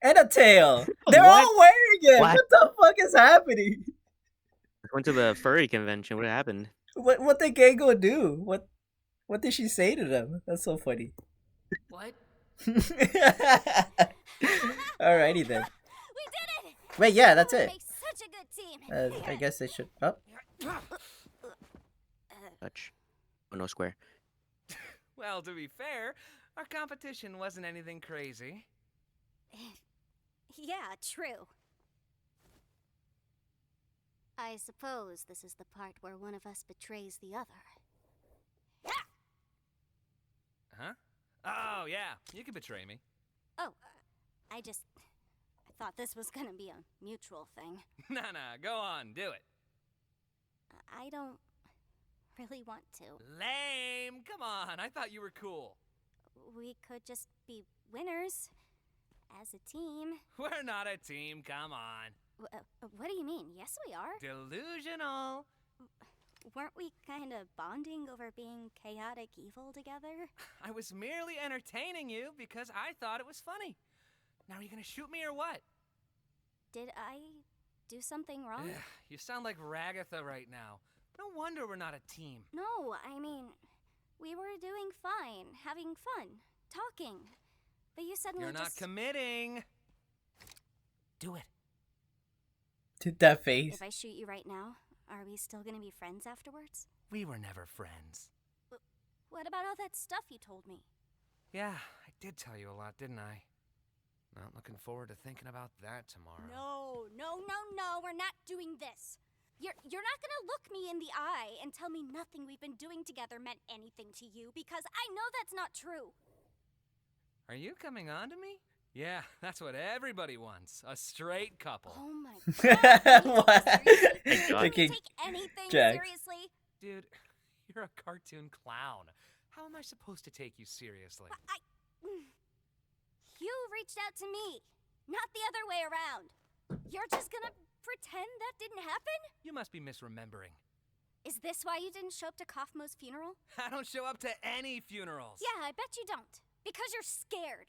And a tail. They're all wearing it. What? What the fuck is happening? I went to the furry convention. What happened? What did Gango do? What did she say to them? That's so funny. What? Alrighty then. We did it. Wait, yeah, that's We it. make such a good team. I guess they should. Oh, Touch. Oh, no square. Well, to be fair, our competition wasn't anything crazy. Yeah, true. I suppose this is the part where one of us betrays the other. Huh? Oh, yeah, you can betray me. Oh, I thought this was gonna be a mutual thing. Nah, go on, do it. I don't really want to. Lame! Come on, I thought you were cool. We could just be winners as a team. We're not a team, come on. What do you mean? Yes, we are. Delusional. Weren't we kind of bonding over being chaotic evil together? I was merely entertaining you because I thought it was funny. Now, are you gonna shoot me or what? Did I do something wrong? You sound like Ragatha right now. No wonder we're not a team. No, I mean, we were doing fine, having fun, talking. But you suddenly You're not committing. Do it. Dude, that face. If I shoot you right now, are we still gonna be friends afterwards? We were never friends. What about all that stuff you told me? Yeah, I did tell you a lot, didn't I? Not looking forward to thinking about that tomorrow. No, we're not doing this. You're not gonna look me in the eye and tell me nothing we've been doing together meant anything to you, because I know that's not true. Are you coming on to me? Yeah, that's what everybody wants. A straight couple. Oh my god. What? Thank God. Can you take anything Jax. seriously? Dude, you're a cartoon clown. How am I supposed to take you seriously? You reached out to me, not the other way around. You're just gonna pretend that didn't happen? You must be misremembering. Is this why you didn't show up to Kaufmo's funeral? I don't show up to any funerals. Yeah, I bet you don't. Because you're scared.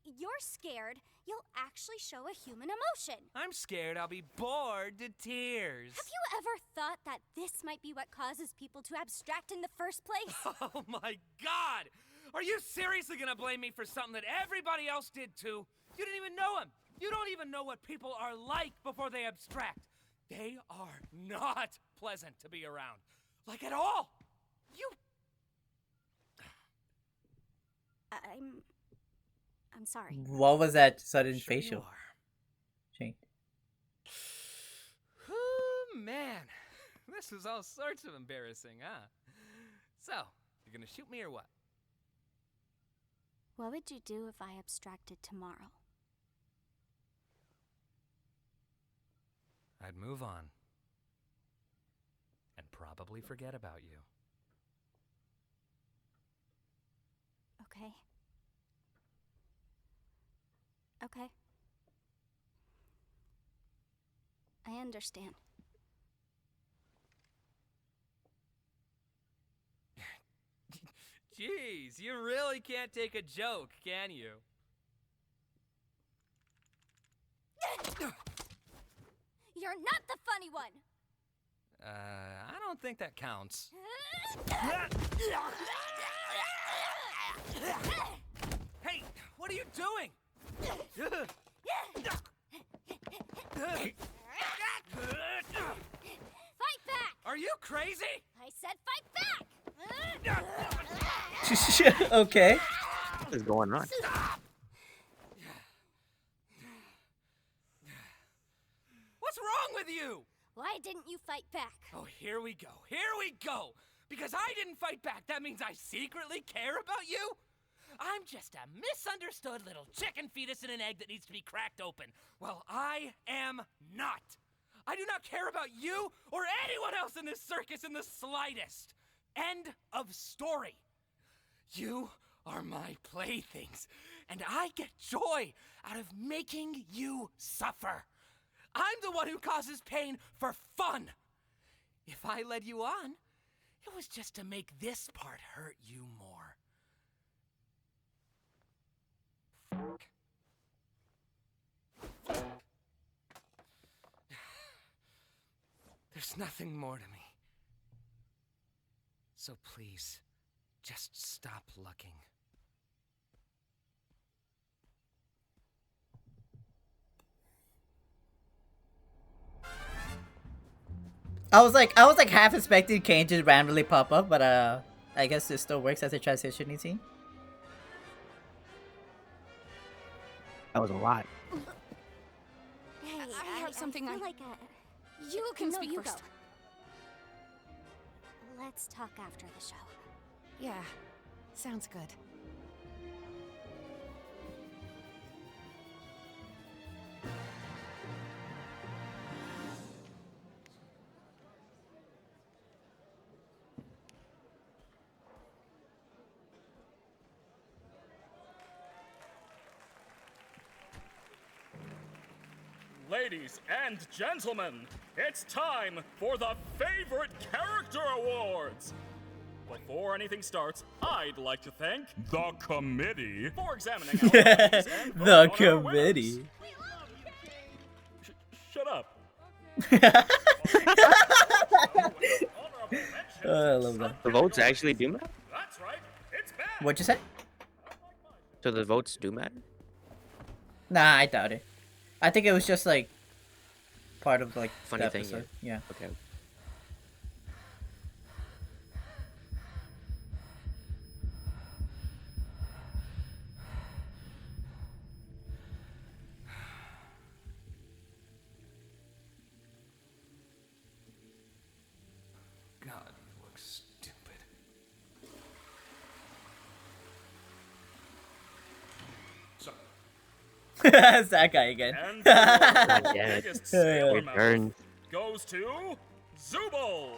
You're scared you'll actually show a human emotion. I'm scared I'll be bored to tears. Have you ever thought that this might be what causes people to abstract in the first place? Oh my god! Are you seriously gonna blame me for something that everybody else did too? You didn't even know him! You don't even know what people are like before they abstract. They are not pleasant to be around. Like at all! You... I'm sorry. What was that sudden Sure you facial are. change? Whew, man. This was all sorts of embarrassing, huh? So, you gonna shoot me or what? What would you do if I abstracted tomorrow? I'd move on. And probably forget about you. Okay. Okay. I understand. Jeez, you really can't take a joke, can you? You're not the funny one! I don't think that counts. Hey, what are you doing? Fight back! Are you crazy? I said fight back! Okay. What is going on? What's wrong with you? Why didn't you fight back? Oh, here we go. Here we go. Because I didn't fight back, that means I secretly care about you? I'm just a misunderstood little chicken fetus in an egg that needs to be cracked open. Well, I am not. I do not care about you or anyone else in this circus in the slightest. End of story. You are my playthings, and I get joy out of making you suffer. I'm the one who causes pain for fun. If I led you on, it was just to make this part hurt you more. There's nothing more to me. So please, just stop looking. I was like half expecting Kane to randomly pop up, but I guess it still works as a transitioning scene. That was a lot. Hey, I have something I I- feel like You can no, speak you first. Go. Let's talk after the show. Yeah, sounds good. Ladies and gentlemen, it's time for the Favorite Character Awards! Before anything starts, I'd like to thank the committee for examining our nominees and voting The on our committee. winners. Shut up. I love that. The votes actually do matter? That's right, it's back! What'd you say? So the votes do matter? Nah, I doubt it. I think it was just like part of like Funny the thing, episode. Yeah. Okay. God, you look stupid. So, It's that guy again. And the God damn it. biggest sailor It mouth burned. goes to Zubul!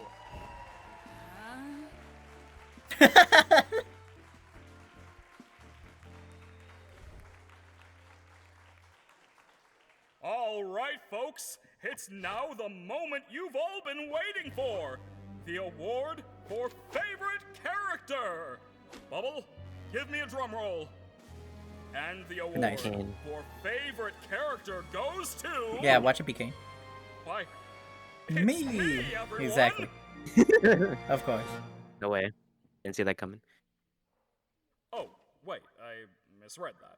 All right, folks, it's now the moment you've all been waiting for. The award for Favorite Character. Bubble, give me a drum roll. And the award Nice. for Favorite Character goes to... Yeah, watch it be Kane. Why? Me. everyone. Exactly. Of course. No way. Didn't see that coming. Oh, wait, I misread that.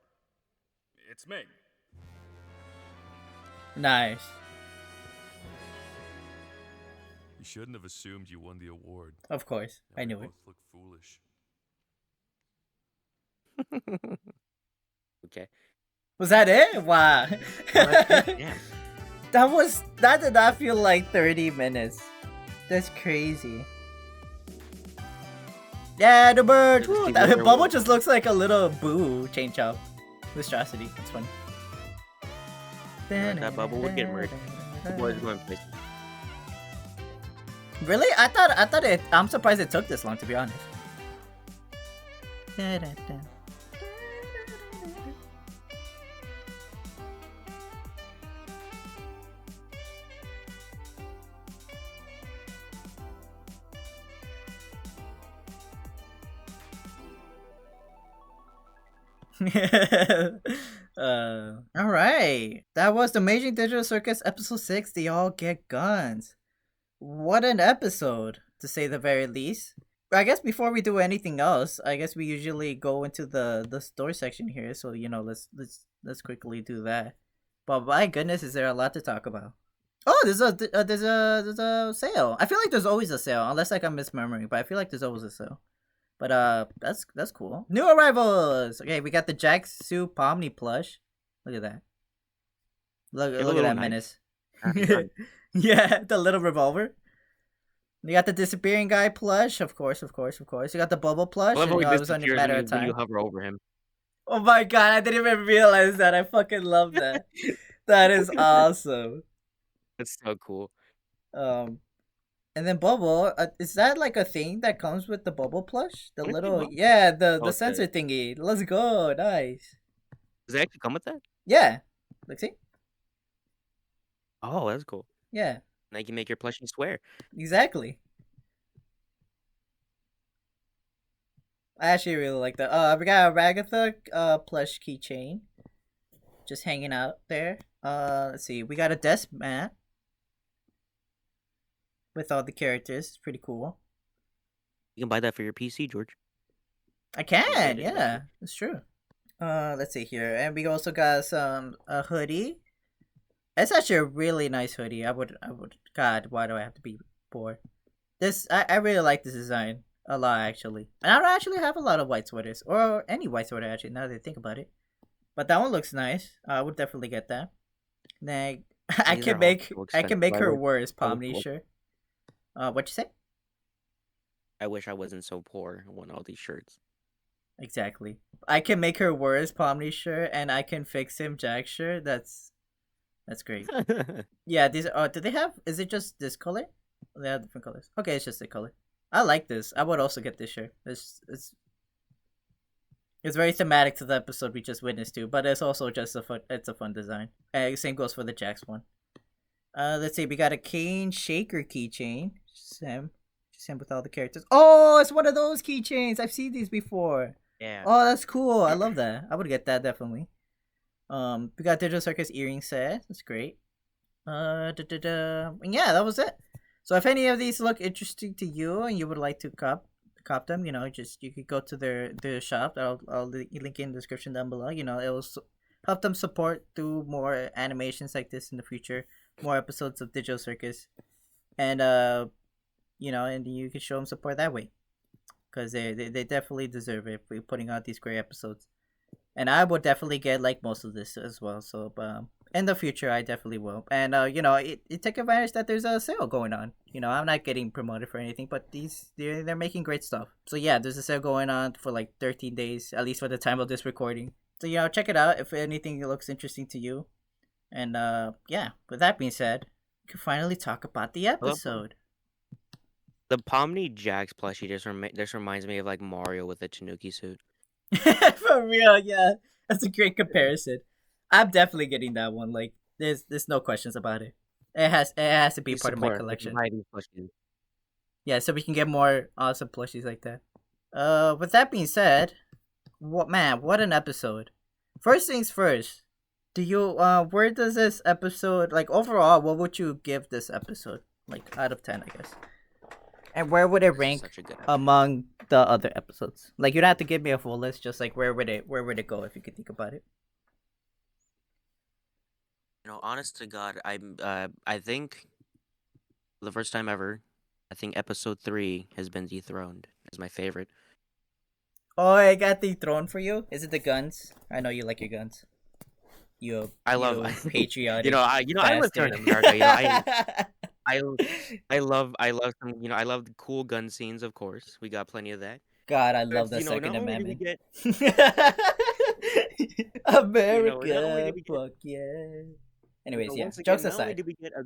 It's Ming. Nice. You shouldn't have assumed you won the award. Of course. I Now we knew it. both look foolish. Okay. Was that it? Wow. Damn. That did not feel like 30 minutes. That's crazy. Yeah, the bird. Let's Woo, see that where Bubble we're- just looks like a little boo change up. Monstrosity. It's funny. That Bubble would get murdered. The boys going places. Really? I thought it. I'm surprised it took this long, to be honest. All right. That was the Amazing Digital Circus episode 6. They all get guns. What an episode, to say the very least. I guess before we do anything else, I guess we usually go into the story section here. So let's quickly do that. But my goodness, is there a lot to talk about? Oh, there's a sale. I feel like there's always a sale, unless like I'm misremembering. But I feel like there's always a sale. But that's cool. New arrivals. Okay, we got the Jack Sue Pomni plush. Look at that. Look at that nice. menace. Yeah, the little revolver. You got the disappearing guy plush, of course. You got the bubble plush, I love and how he it was only a disappears matter when of when you time. hover over him. Oh my god, I didn't even realize that. I fucking love that. That is awesome. That's so cool. And then bubble, is that like a thing that comes with the bubble plush? The What is it, little, Bubble? yeah, the Okay. sensor thingy. Let's go, nice. Does it actually come with that? Yeah, look, see, Oh, that's cool. yeah, Now you can make your plushie swear. exactly. I actually really like that. We got a Ragatha plush keychain, just hanging out there. Let's see, we got a desk mat with all the characters. It's pretty cool. You can buy that for your PC, George. I can, Related, yeah, it's true. Let's see here, and we also got a hoodie. It's actually a really nice hoodie. I would. God, why do I have to be poor? I really like this design a lot, actually. And I don't actually have a lot of white sweaters, or any white sweater actually. Now that I think about it, but that one looks nice. I would definitely get that. Then I These can are all make so I can expensive. make her wish worse, I was Pomni. poor. Sure. What you say? I wish I wasn't so poor and won all these shirts. Exactly. I can make her worse, Pomni. Sure, and I can fix him, Jack. Sure. That's great. Yeah, these do they have, is it just this color? They have different colors. Okay, it's just the color. I like this. I would also get this shirt. It's very thematic to the episode we just witnessed to, but it's also just a fun design. Same goes for the Jax one. Let's see, we got a cane shaker keychain. Just him with all the characters. Oh, it's one of those keychains. I've seen these before. Yeah. Oh, that's cool. I love that. I would get that definitely. We got Digital Circus earring set. That's great. Yeah, that was it. So if any of these look interesting to you and you would like to cop them, you could go to their shop. I'll link in the description down below. It will help them support do more animations like this in the future, more episodes of Digital Circus, and and you can show them support that way, because they definitely deserve it for putting out these great episodes. And I would definitely get like most of this as well. So, in the future, I definitely will. And it take advantage that there's a sale going on. I'm not getting promoted for anything, but they're making great stuff. So yeah, there's a sale going on for like 13 days, at least for the time of this recording. So check it out if anything looks interesting to you. And yeah, with that being said, we can finally talk about the episode. The Pomni Jax plushie just reminds me of like Mario with a Tanuki suit. For real, yeah, that's a great comparison. I'm definitely getting that one. Like, there's no questions about it. It has to be part of my collection. Yeah, so we can get more awesome plushies like that. With that being said, what an episode. First things first. Do you where does this episode, like, overall, what would you give this episode? Like, out of 10, I guess. And where would it rank among the other episodes? Like, you don't have to give me a full list, just like where would it go if you could think about it? Honest to God, I think for the first time ever, I think episode 3 has been dethroned as my favorite. Oh, I got dethroned for you? Is it the guns? I know you like your guns. I love patriotic. I live here in America. I love some I love the cool gun scenes, of course. We got plenty of that. God, I love But, the Second not only do we Amendment. get America, fuck yeah. Anyways, yeah. once again, Jokes not only aside. did we get a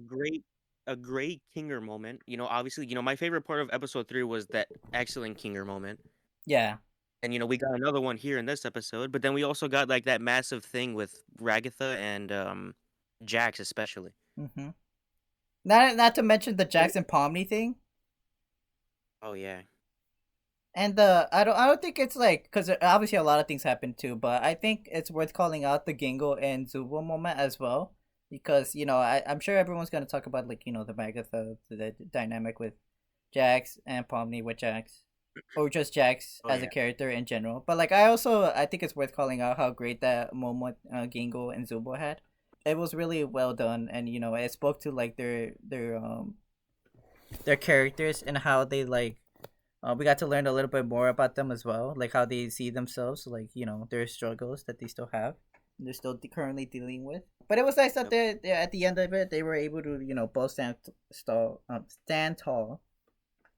great Kinger moment, obviously, my favorite part of episode 3 was that excellent Kinger moment. Yeah. And we got another one here in this episode, but then we also got like that massive thing with Ragatha and Jax especially. Mm-hmm. Not to mention the Jackson Pomni thing. Oh yeah. And I don't think it's like, because obviously a lot of things happen too, but I think it's worth calling out the Gingo and Zubo moment as well, because I'm sure everyone's gonna talk about like the Magatha, the dynamic with Jax and Pomni with Jax, or just Jax Oh as a yeah. character in general. But like I think it's worth calling out how great that moment Gingo and Zubo had. It was really well done, and it spoke to like their characters and how they like we got to learn a little bit more about them as well, like how they see themselves, like their struggles that they still have, they're still currently dealing with. But it was nice that Yep. they at the end of it they were able to both stand tall,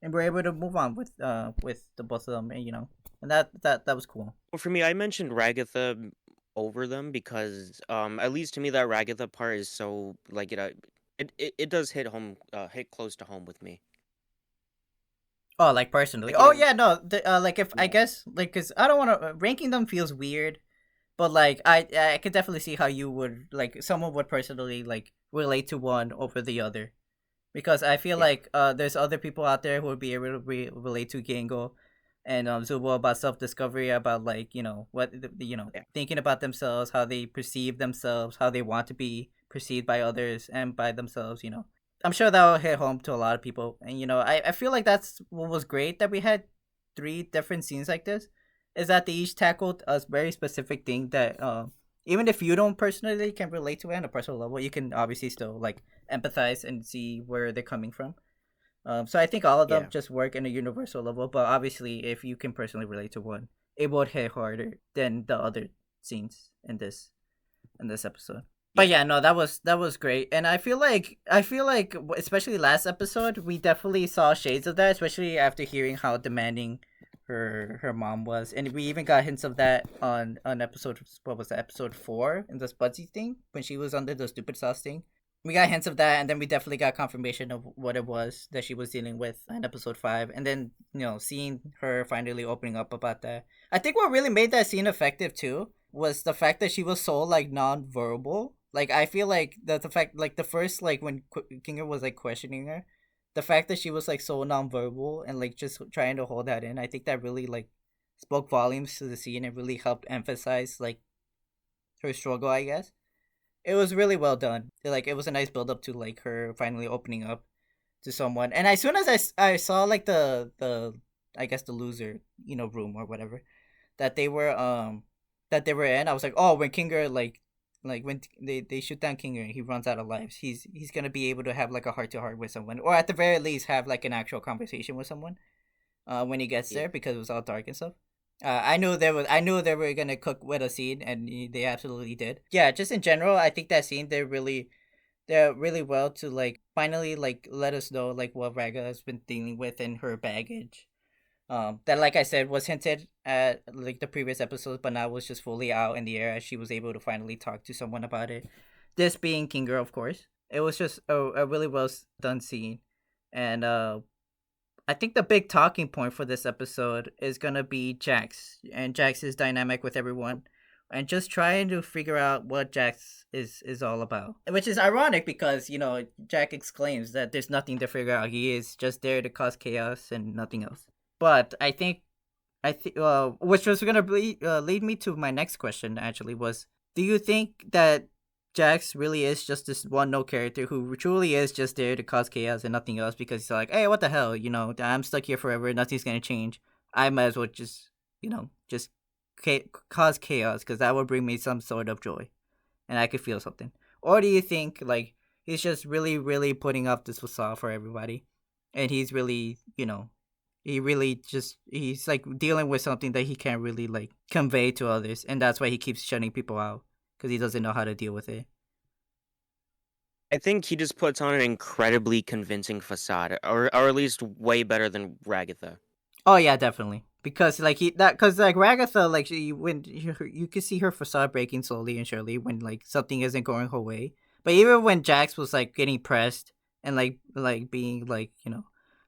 and were able to move on with the both of them, and and that was cool. Well, for me, I mentioned Ragatha over them because, at least to me, that Ragatha part is so like it does hit close to home with me. Oh, like personally. Like Oh yeah, no. Like if I yeah, guess like because I don't want to ranking them feels weird, but like I could definitely see how you would like someone would personally like relate to one over the other, because I feel yeah, like there's other people out there who would be able to relate to Gango and Zubo about self discovery, about like what yeah. thinking about themselves, how they perceive themselves, how they want to be perceived by others and by themselves. I'm sure that will hit home to a lot of people, and I feel like that's what was great, that we had three different scenes like this, is that they each tackled a very specific thing that even if you don't personally can relate to it on a personal level, you can obviously still like empathize and see where they're coming from. So I think all of them Yeah. just work in a universal level, but obviously if you can personally relate to one, it would hit harder than the other scenes in this episode. But Yeah. yeah, no, that was great, and I feel like especially last episode we definitely saw shades of that, especially after hearing how demanding her mom was, and we even got hints of that on episode, what was that, episode 4, in the Spudsy thing, when she was under the stupid sauce thing. We got hints of that, and then we definitely got confirmation of what it was that she was dealing with in episode 5, and then seeing her finally opening up about that. I think what really made that scene effective too was the fact that she was so like non-verbal. Like I feel like the fact, like the first, like when Kinger was like questioning her, the fact that she was like so non-verbal and like just trying to hold that in, I think that really like spoke volumes to the scene and really helped emphasize like her struggle, I guess. It was really well done. Like it was a nice build up to like her finally opening up to someone. And as soon as I saw like the I guess the loser, room or whatever that they were in, I was like, oh, when Kinger like when they shoot down Kinger and he runs out of lives, he's gonna be able to have like a heart to heart with someone, or at the very least have like an actual conversation with someone when he gets Yeah. there, because it was all dark and stuff. I knew they were gonna cook with a scene, and they absolutely did. Yeah, just in general, I think that scene they're really well to like finally like let us know like what Raga has been dealing with in her baggage. That, like I said, was hinted at like the previous episodes, but now was just fully out in the air as she was able to finally talk to someone about it. This being Kinger, of course. It was just a really well done scene, and I think the big talking point for this episode is gonna be Jax and Jax's dynamic with everyone, and just trying to figure out what Jax is all about. Which is ironic because Jack exclaims that there's nothing to figure out. He is just there to cause chaos and nothing else. But I think which was gonna lead me to my next question. Actually, was, do you think that Jax really is just this one note character who truly is just there to cause chaos and nothing else, because he's like, hey, what the hell, I'm stuck here forever, nothing's gonna change. I might as well just cause chaos, because that would bring me some sort of joy, and I could feel something. Or do you think like he's just really, really putting up this facade for everybody, and he's really, he really just he's like dealing with something that he can't really like convey to others, and that's why he keeps shutting people out, because he doesn't know how to deal with it. I think he just puts on an incredibly convincing facade, or at least way better than Ragatha. Oh yeah, definitely. Because like because like Ragatha, like you could see her facade breaking slowly and surely when like something isn't going her way. But even when Jax was like getting pressed and like being like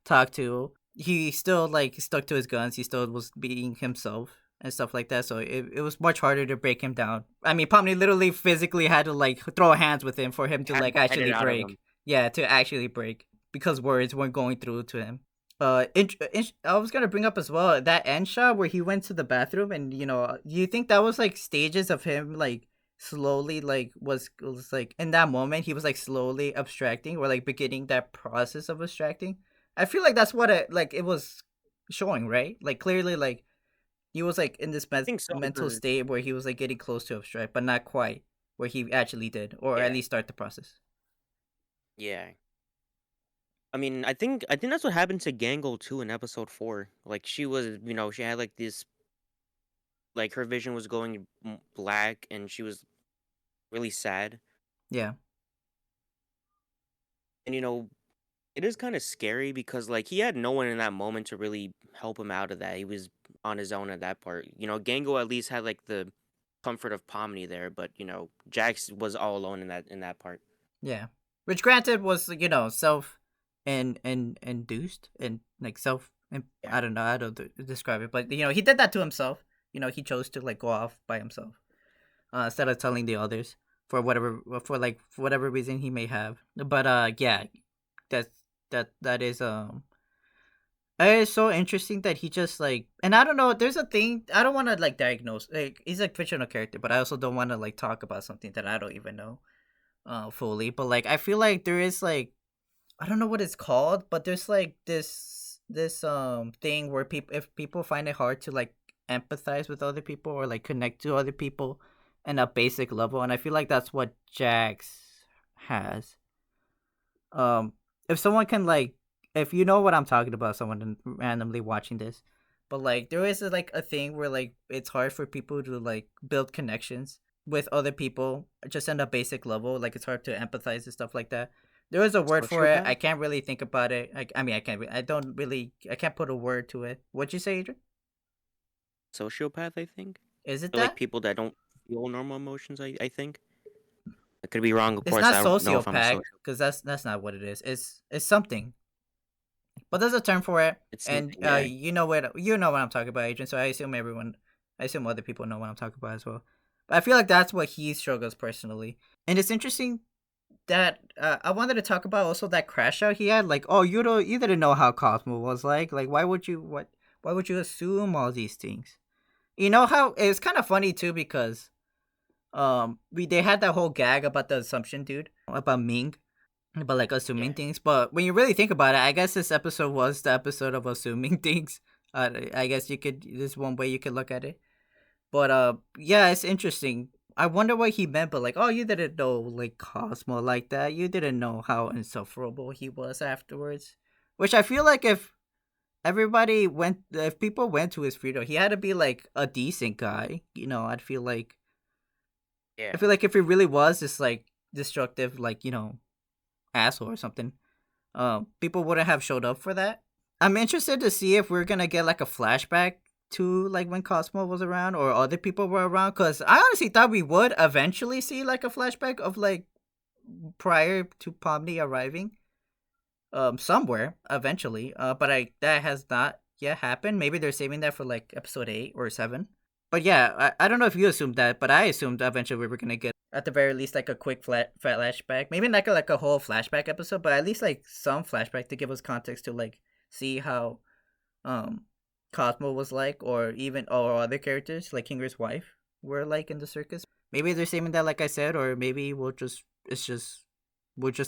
talked to, he still like stuck to his guns. He still was being himself and stuff like that. So it was much harder to break him down. I mean, Pomni literally physically had to like throw hands with him for him to like Had it actually out of break. him. Yeah, to actually break, because words weren't going through to him. I was gonna bring up as well that end shot where he went to the bathroom, and you think that was like stages of him like slowly like was like in that moment he was like slowly abstracting or like beginning that process of abstracting. I feel like that's what it was showing, right? Like clearly, like he was like in this I think so mental because state where he was like getting close to abstract, but not quite where he actually did, or at yeah, least start the process. yeah. I mean, I think that's what happened to Gangle too in episode 4. Like she was, she had like this, like her vision was going black, and she was really sad. Yeah, And it is kind of scary because like he had no one in that moment to really help him out of that. He was on his own at that part. Gango at least had like the comfort of Pomni there, but Jax was all alone in that part. yeah. Which granted was self and induced and like self and Yeah. I don't know how to describe it, but he did that to himself. He chose to like go off by himself instead of telling the others for whatever reason he may have. But yeah, that's that is it is so interesting that he just like, and I don't know. There's a thing I don't want to like diagnose. Like he's a fictional character, but I also don't want to like talk about something that I don't even know fully. But like I feel like there is like, I don't know what it's called, but there's like this thing where people, if people find it hard to like empathize with other people or like connect to other people in a basic level, and I feel like that's what Jax has. Um, if someone can like, if you know what I'm talking about, someone randomly watching this, but like there is like a thing where like it's hard for people to like build connections with other people just on a basic level. Like it's hard to empathize and stuff like that. There is a word for it. I Sociopath? can't really think about it. I mean, I can't. I don't really. I can't put a word to it. What'd you say, Adrian? Sociopath, I think. Is it Or like that? people that don't feel normal emotions, I think. I could be wrong, of It's course. not I don't know if I'm a sociopath social. because that's not what it is. It's something. But there's a term for it, It's and something, yeah. you know what I'm talking about, Adrian. So I assume other people know what I'm talking about as well. But I feel like that's what he struggles personally, and it's interesting that I wanted to talk about also that crash out he had. Like, oh, you didn't know how Cosmo was like. Like, why would you assume all these things? You know how it's kind of funny too because they had that whole gag about the assumption dude about Ming, about like assuming Yeah. things. But when you really think about it, I guess this episode was the episode of assuming things. I guess you could. There's one way you could look at it. But yeah, it's interesting. I wonder what he meant. But like, oh, you didn't know like Cosmo like that. You didn't know how insufferable he was afterwards. Which I feel like if people went to his freedom, he had to be like a decent guy. I Yeah. feel like if he really was this like destructive, like asshole or something, people wouldn't have showed up for that. I'm interested to see if we're gonna get like a flashback to like when Cosmo was around or other people were around. Cause I honestly thought we would eventually see like a flashback of like prior to Pomni arriving, somewhere eventually. But that has not yet happened. Maybe they're saving that for like episode 8 or 7. But yeah, I don't know if you assumed that, but I assumed eventually we were gonna get at the very least like a quick flashback, maybe not like a whole flashback episode, but at least like some flashback to give us context to like see how um Cosmo was like, or even or other characters like Kinger's wife were like in the circus. Maybe they're saving that, like I said, or maybe we'll just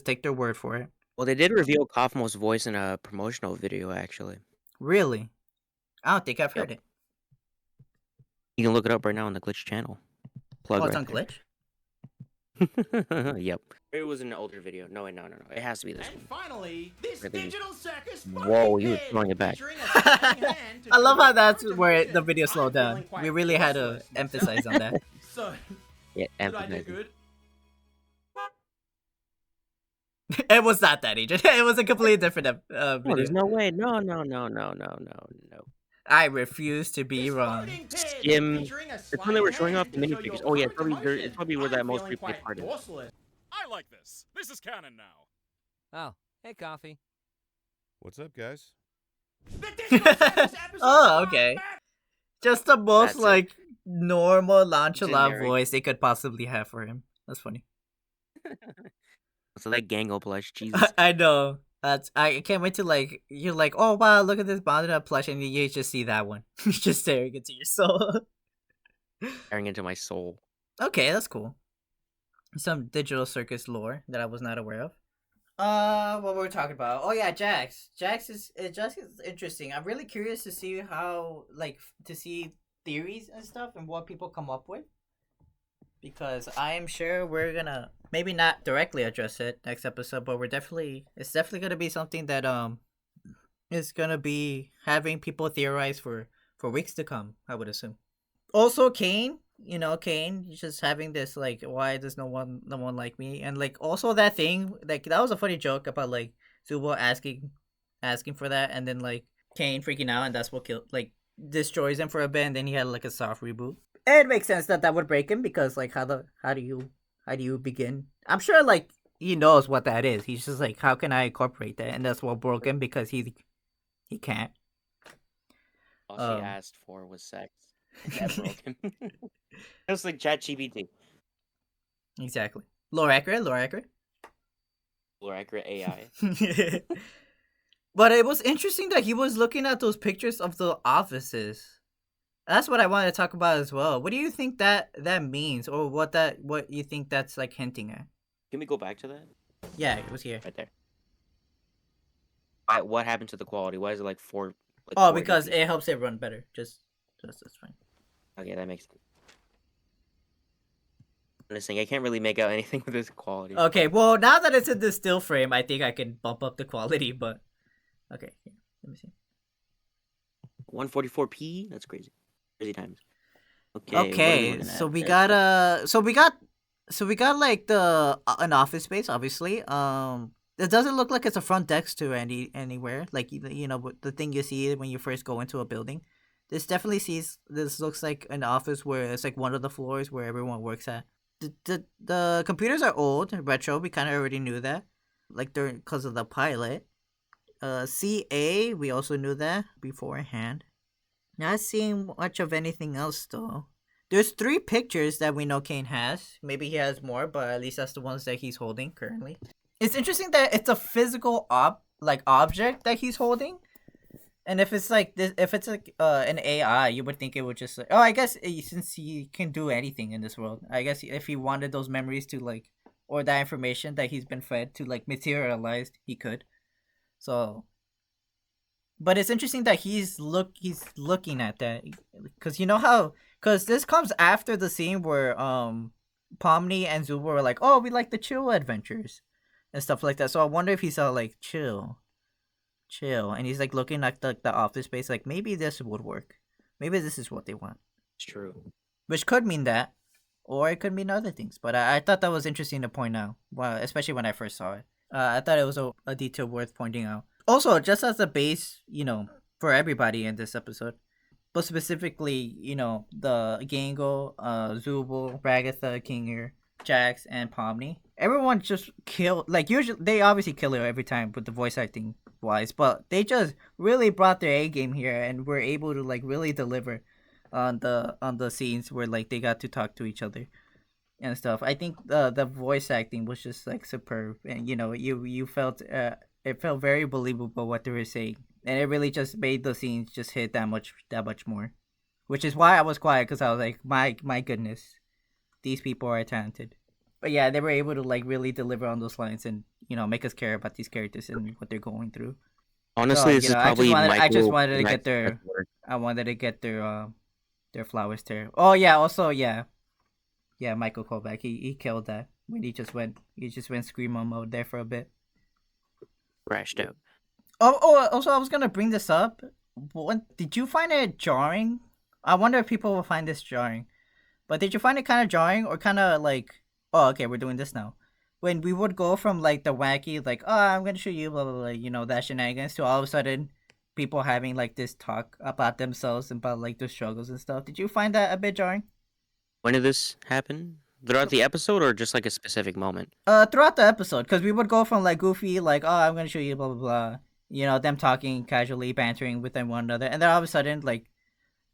take their word for it. Well, they did reveal Kaufmo's voice in a promotional video, actually. Really, I don't think I've Yep. heard it. You can look it up right now on the Glitch channel. Plug Oh, it's right on Glitch. there. Yep. It was an older video. No, wait, no. It has to be this And one. finally, this Really? digital circus Whoa, you were begins, throwing it back. featuring a helping hand to I love how show that's art where emotion. the video slowed I'm down. feeling quite We really had to restless myself. emphasize on that. So, Yeah, did I do emphasizing. good? It was not that, Agent. It was a completely different No, video. there's no way. No. I refuse to be wrong. Exploding pig, Skim. featuring a It's when they were showing off sliding the hand to minifigures. show Oh yeah, your art it's emotion. probably where that I'm most feeling replay quite part is. dorsalist. I like this. This is canon now. Oh, hey, Coffee. What's up, guys? The digital circus episode Oh, is okay. back. Just the most That's it. like normal nonchalant Generic. voice they could possibly have for him. That's funny. So that Gango plush, Jesus. I know. I can't wait to like you're like, oh wow, look at this Banter plush, and you just see that one just staring into your soul. Staring into my soul. Okay, that's cool. Some digital circus lore that I was not aware of. What were we talking about? Oh yeah, Jax. Jax is interesting. I'm really curious to see how to see theories and stuff and what people come up with, because I am sure we're gonna maybe not directly address it next episode, but it's definitely gonna be something that is gonna be having people theorize for weeks to come. I would assume. Also, Kane. Kane just having this like, why does no one like me? And like also that thing, like that was a funny joke about like Zubo asking for that, and then like Kane freaking out, and that's what destroys him for a bit, and then he had like a soft reboot. It makes sense that would break him, because like how do you begin? I'm sure like he knows what that is. He's just like, how can I incorporate that? And that's what broke him, because he can't. All she asked for was sex. That broke him. It was like ChatGPT. Exactly. Lore accurate. Lore accurate AI. But it was interesting that he was looking at those pictures of the offices. That's what I wanted to talk about as well. What do you think that means, or what you think that's like hinting at? Can we go back to that? Yeah, it was here. Right there. What happened to the quality? Why is it like 4? Like because it helps it run better. Just that's fine. Okay, that makes sense. I can't really make out anything with this quality. Okay, well now that it's in the still frame, I think I can bump up the quality. But okay, here, let me see. 144p. That's crazy. Crazy times. Okay, so we got like an office space, obviously. It doesn't look like it's a front desk to anywhere. Like the thing you see when you first go into a building. This looks like an office where it's like one of the floors where everyone works at. The computers are old, retro. We kind of already knew that, like because of the pilot. CA, we also knew that beforehand. Not seeing much of anything else though. There's 3 pictures that we know Kane has. Maybe he has more, but at least that's the ones that he's holding currently. It's interesting that it's a physical object that he's holding. And if it's like this, if it's like an AI, you would think it would just like, oh, I guess since he can do anything in this world, I guess if he wanted those memories to like, or that information that he's been fed to like materialize, he could. So, but it's interesting that he's looking at that, because because this comes after the scene where Pomni and Zubo were like, oh, we like the chill adventures and stuff like that. So I wonder if he's all like chill, and he's like looking at the office space, like maybe this would work, maybe this is what they want. It's true, which could mean that, or it could mean other things. But I thought that was interesting to point out, well, especially when I first saw it. I thought it was a detail worth pointing out. Also, just as a base, for everybody in this episode, but specifically, the Gango, Zubul, Ragatha, Kinger, Jax, and Pomni. Everyone just kill, like usually they obviously kill her every time with the voice acting wise, but they just really brought their A game here and were able to like really deliver on the scenes where like they got to talk to each other and stuff. I think the voice acting was just like superb, and you felt it felt very believable what they were saying, and it really just made the scenes just hit that much more, which is why I was quiet, because I was like, my goodness, these people are talented. But yeah, they were able to like really deliver on those lines and make us care about these characters and what they're going through. Honestly, this is probably I just wanted to get their flowers there. Oh yeah, also yeah, Michael Kovac, he killed that when he just went screamo mode there for a bit. Crashed out. Oh, also I was gonna bring this up. Did you find it jarring? I wonder if people will find this jarring. But did you find it kind of jarring, or kind of like, oh, okay, we're doing this now? When we would go from like the wacky, like, oh, I'm gonna show you, blah blah blah, that shenanigans, to all of a sudden people having like this talk about themselves and about like their struggles and stuff. Did you find that a bit jarring? When did this happen? Throughout the episode, or just like a specific moment? Throughout the episode, because we would go from like Goofy, like, oh, I'm gonna show you, blah blah blah, them talking casually, bantering with one another, and then all of a sudden, like,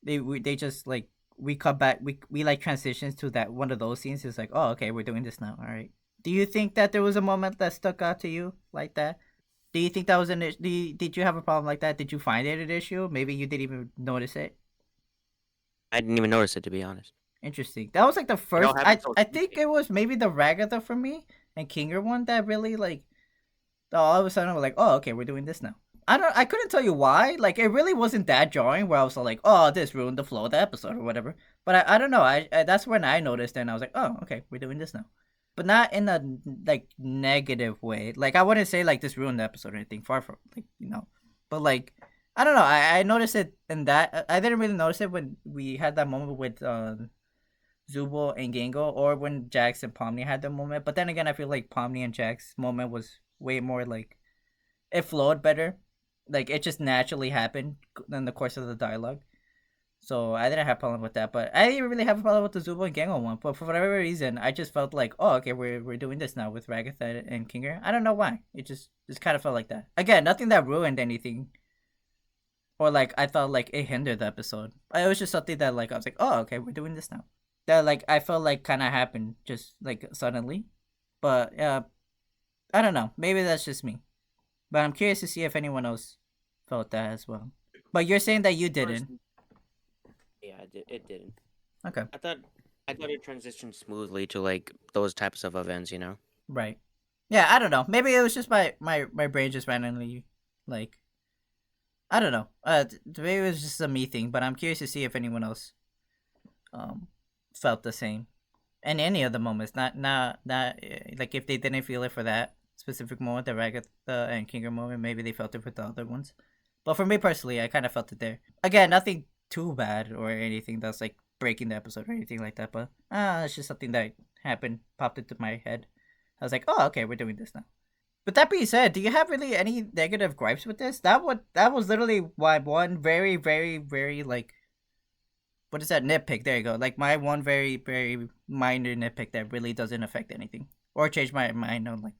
they just like we cut back, we like transitions to that one of those scenes. It's like, oh, okay, we're doing this now, all right. Do you think that there was a moment that stuck out to you like that? Do you think that was an issue? Did you have a problem like that? Did you find it an issue? Maybe you didn't even notice it. I didn't even notice it, to be honest. Interesting. That was like the It all first. happened so I think quickly. it was maybe the Ragatha for me and Kinger one that really like. All of a sudden, we're like, oh, okay, we're doing this now. I couldn't tell you why. Like, it really wasn't that jarring. Where I was like, oh, this ruined the flow of the episode or whatever. But I don't know. I that's when I noticed, and I was like, oh, okay, we're doing this now. But not in a like negative way. Like, I wouldn't say like this ruined the episode or anything. Far from like But like, I don't know. I noticed it in that. I didn't really notice it when we had that moment with Zubo and Gango, or when Jax and Pomni had the moment. But then again, I feel like Pomni and Jax moment was way more like it flowed better. Like it just naturally happened in the course of the dialogue. So I didn't have a problem with that, but I didn't really have a problem with the Zubo and Gango one. But for whatever reason, I just felt like, oh, okay, we're doing this now with Ragatha and Kinger. I don't know why. It just kind of felt like that. Again, nothing that ruined anything, or like I thought like it hindered the episode. It was just something that like I was like, oh, okay, we're doing this now. That like I felt like kind of happened just like suddenly, but I don't know. Maybe that's just me. But I'm curious to see if anyone else felt that as well. But you're saying that you didn't. Yeah, it didn't. Okay. I thought it transitioned smoothly to like those types of events, you know. Right. Yeah, I don't know. Maybe it was just my brain just randomly like I don't know. Maybe it was just a me thing, but I'm curious to see if anyone else felt the same. In any of the moments, not like if they didn't feel it for that specific moment, the Ragatha and Kinger moment, maybe they felt it for the other ones. But for me personally, I kind of felt it there. Again, nothing too bad or anything that's like breaking the episode or anything like that. But it's just something that happened, popped into my head. I was like, oh, okay, we're doing this now. But that being said, do you have really any negative gripes with this? That was literally my one very very very like what is that nitpick? There you go. Like my one very very minor nitpick that really doesn't affect anything or change my mind on like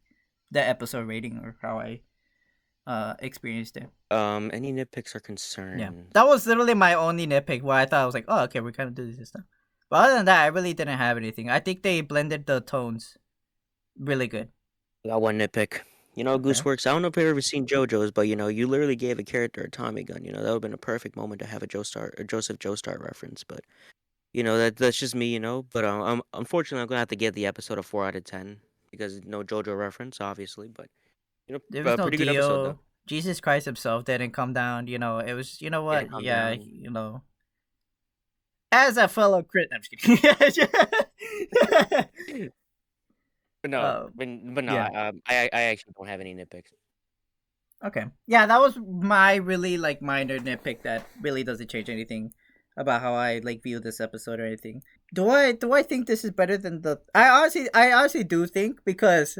the episode rating or how I experienced it. Any nitpicks or concerns? Yeah, that was literally my only nitpick. Where I thought I was like, oh, okay, we're kind of doing this stuff. But other than that, I really didn't have anything. I think they blended the tones really good. Got one nitpick. You know, Gooseworks, I don't know if you've ever seen JoJo's, but you know, you literally gave a character a Tommy gun. You know, that would have been a perfect moment to have a Joseph Joestar reference. But you know, that's just me. You know, but unfortunately, I'm gonna have to give the episode a 4 out of 10 because no JoJo reference, obviously. But you know, There was no pretty good episode though. Dio. Jesus Christ himself didn't come down. You know, it was. You know what? Didn't come Yeah, down. you know. As a fellow crit, I'm just kidding. But no, but no, yeah. I actually don't have any nitpicks. Okay. Yeah, that was my really like minor nitpick that really doesn't change anything about how I like view this episode or anything. Do I think this is better than the I honestly do think because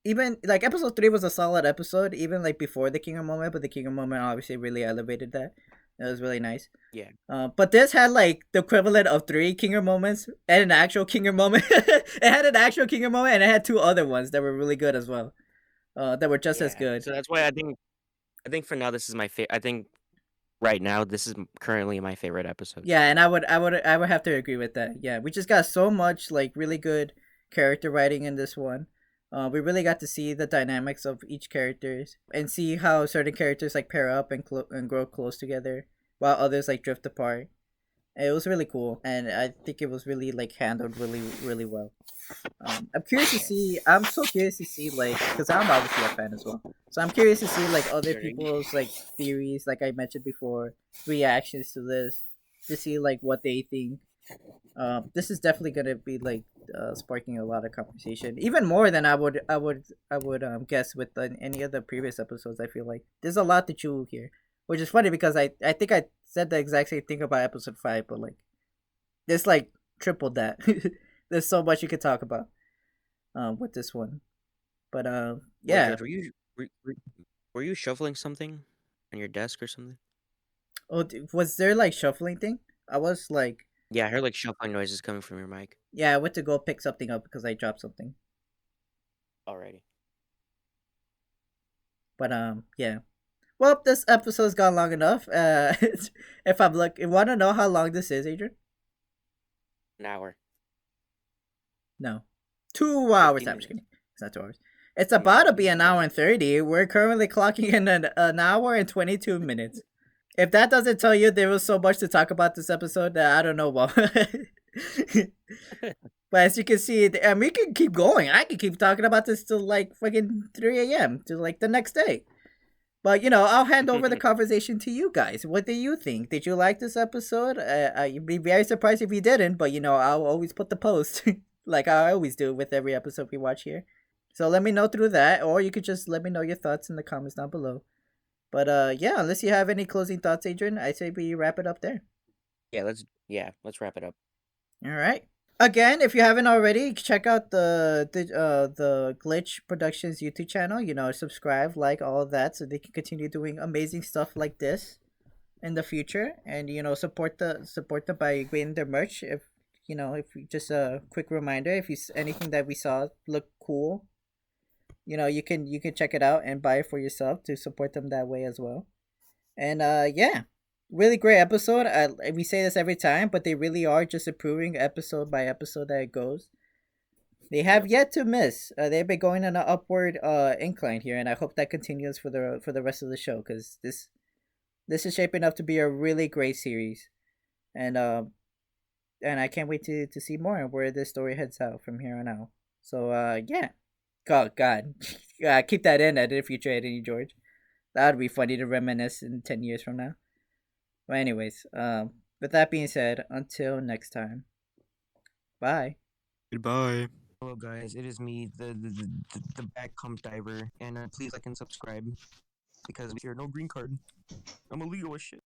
even like episode 3 was a solid episode even like before the Kingdom moment, but the Kingdom moment obviously really elevated that. It was really nice. Yeah. But this had like the equivalent of 3 Kinger moments and an actual Kinger moment. It had an actual Kinger moment and it had 2 other ones that were really good as well. That were just as good. So that's why I think for now this is my favorite. I think right now this is currently my favorite episode. Yeah, and I would have to agree with that. Yeah, we just got so much like really good character writing in this one. We really got to see the dynamics of each characters and see how certain characters like pair up and and grow close together while others like drift apart. It was really cool, and I think it was really like handled really well. I'm curious to see. I'm so curious to see like because I'm obviously a fan as well. So I'm curious to see like other people's like theories, like I mentioned before, reactions to this, to see like what they think. This is definitely gonna be like sparking a lot of conversation, even more than I would guess with any of the previous episodes. I feel like there's a lot to chew here, which is funny because I think I said the exact same thing about episode 5, but like this like tripled that. There's so much you could talk about with this one, but yeah. Judge, were you shuffling something on your desk or something? Oh, was there like shuffling thing? I was like, yeah, I heard like shuffling noises coming from your mic. Yeah, I went to go pick something up because I dropped something. Alrighty. But yeah. Well, this episode's gone long enough. If I'm you want to know how long this is, Adrian? An hour. No, 2 hours. I'm just kidding. It's not 2 hours. It's about to be an hour and 30. We're currently clocking in an hour and 22 minutes. If that doesn't tell you there was so much to talk about this episode, I don't know what. But as you can see, we can keep going. I can keep talking about this till like fucking 3 a.m. to like the next day. But I'll hand over the conversation to you guys. What do you think? Did you like this episode? You'd be very surprised if you didn't. But I'll always put the post like I always do with every episode we watch here. So let me know through that, or you could just let me know your thoughts in the comments down below. But yeah, unless you have any closing thoughts, Adrian, I say we wrap it up there. Yeah, let's wrap it up. All right. Again, if you haven't already, check out the Glitch Productions YouTube channel. Subscribe, like, all of that, so they can continue doing amazing stuff like this in the future. And support them by getting their merch. If just a quick reminder, if anything that we saw look cool, you can check it out and buy it for yourself to support them that way as well. And yeah. Really great episode. We say this every time, but they really are just improving episode by episode that it goes. They have yet to miss. They've been going on an upward incline here, and I hope that continues for the rest of the show, because this is shaping up to be a really great series, and I can't wait to see more and where this story heads out from here on out. So yeah, oh god, keep that in at the future, Eddie George. That would be funny to reminisce in 10 years from now. But anyways, with that being said, until next time, bye. Goodbye. Hello guys, it is me, the back comp diver, and please like and subscribe, because if you're no green card, I'm illegal as shit.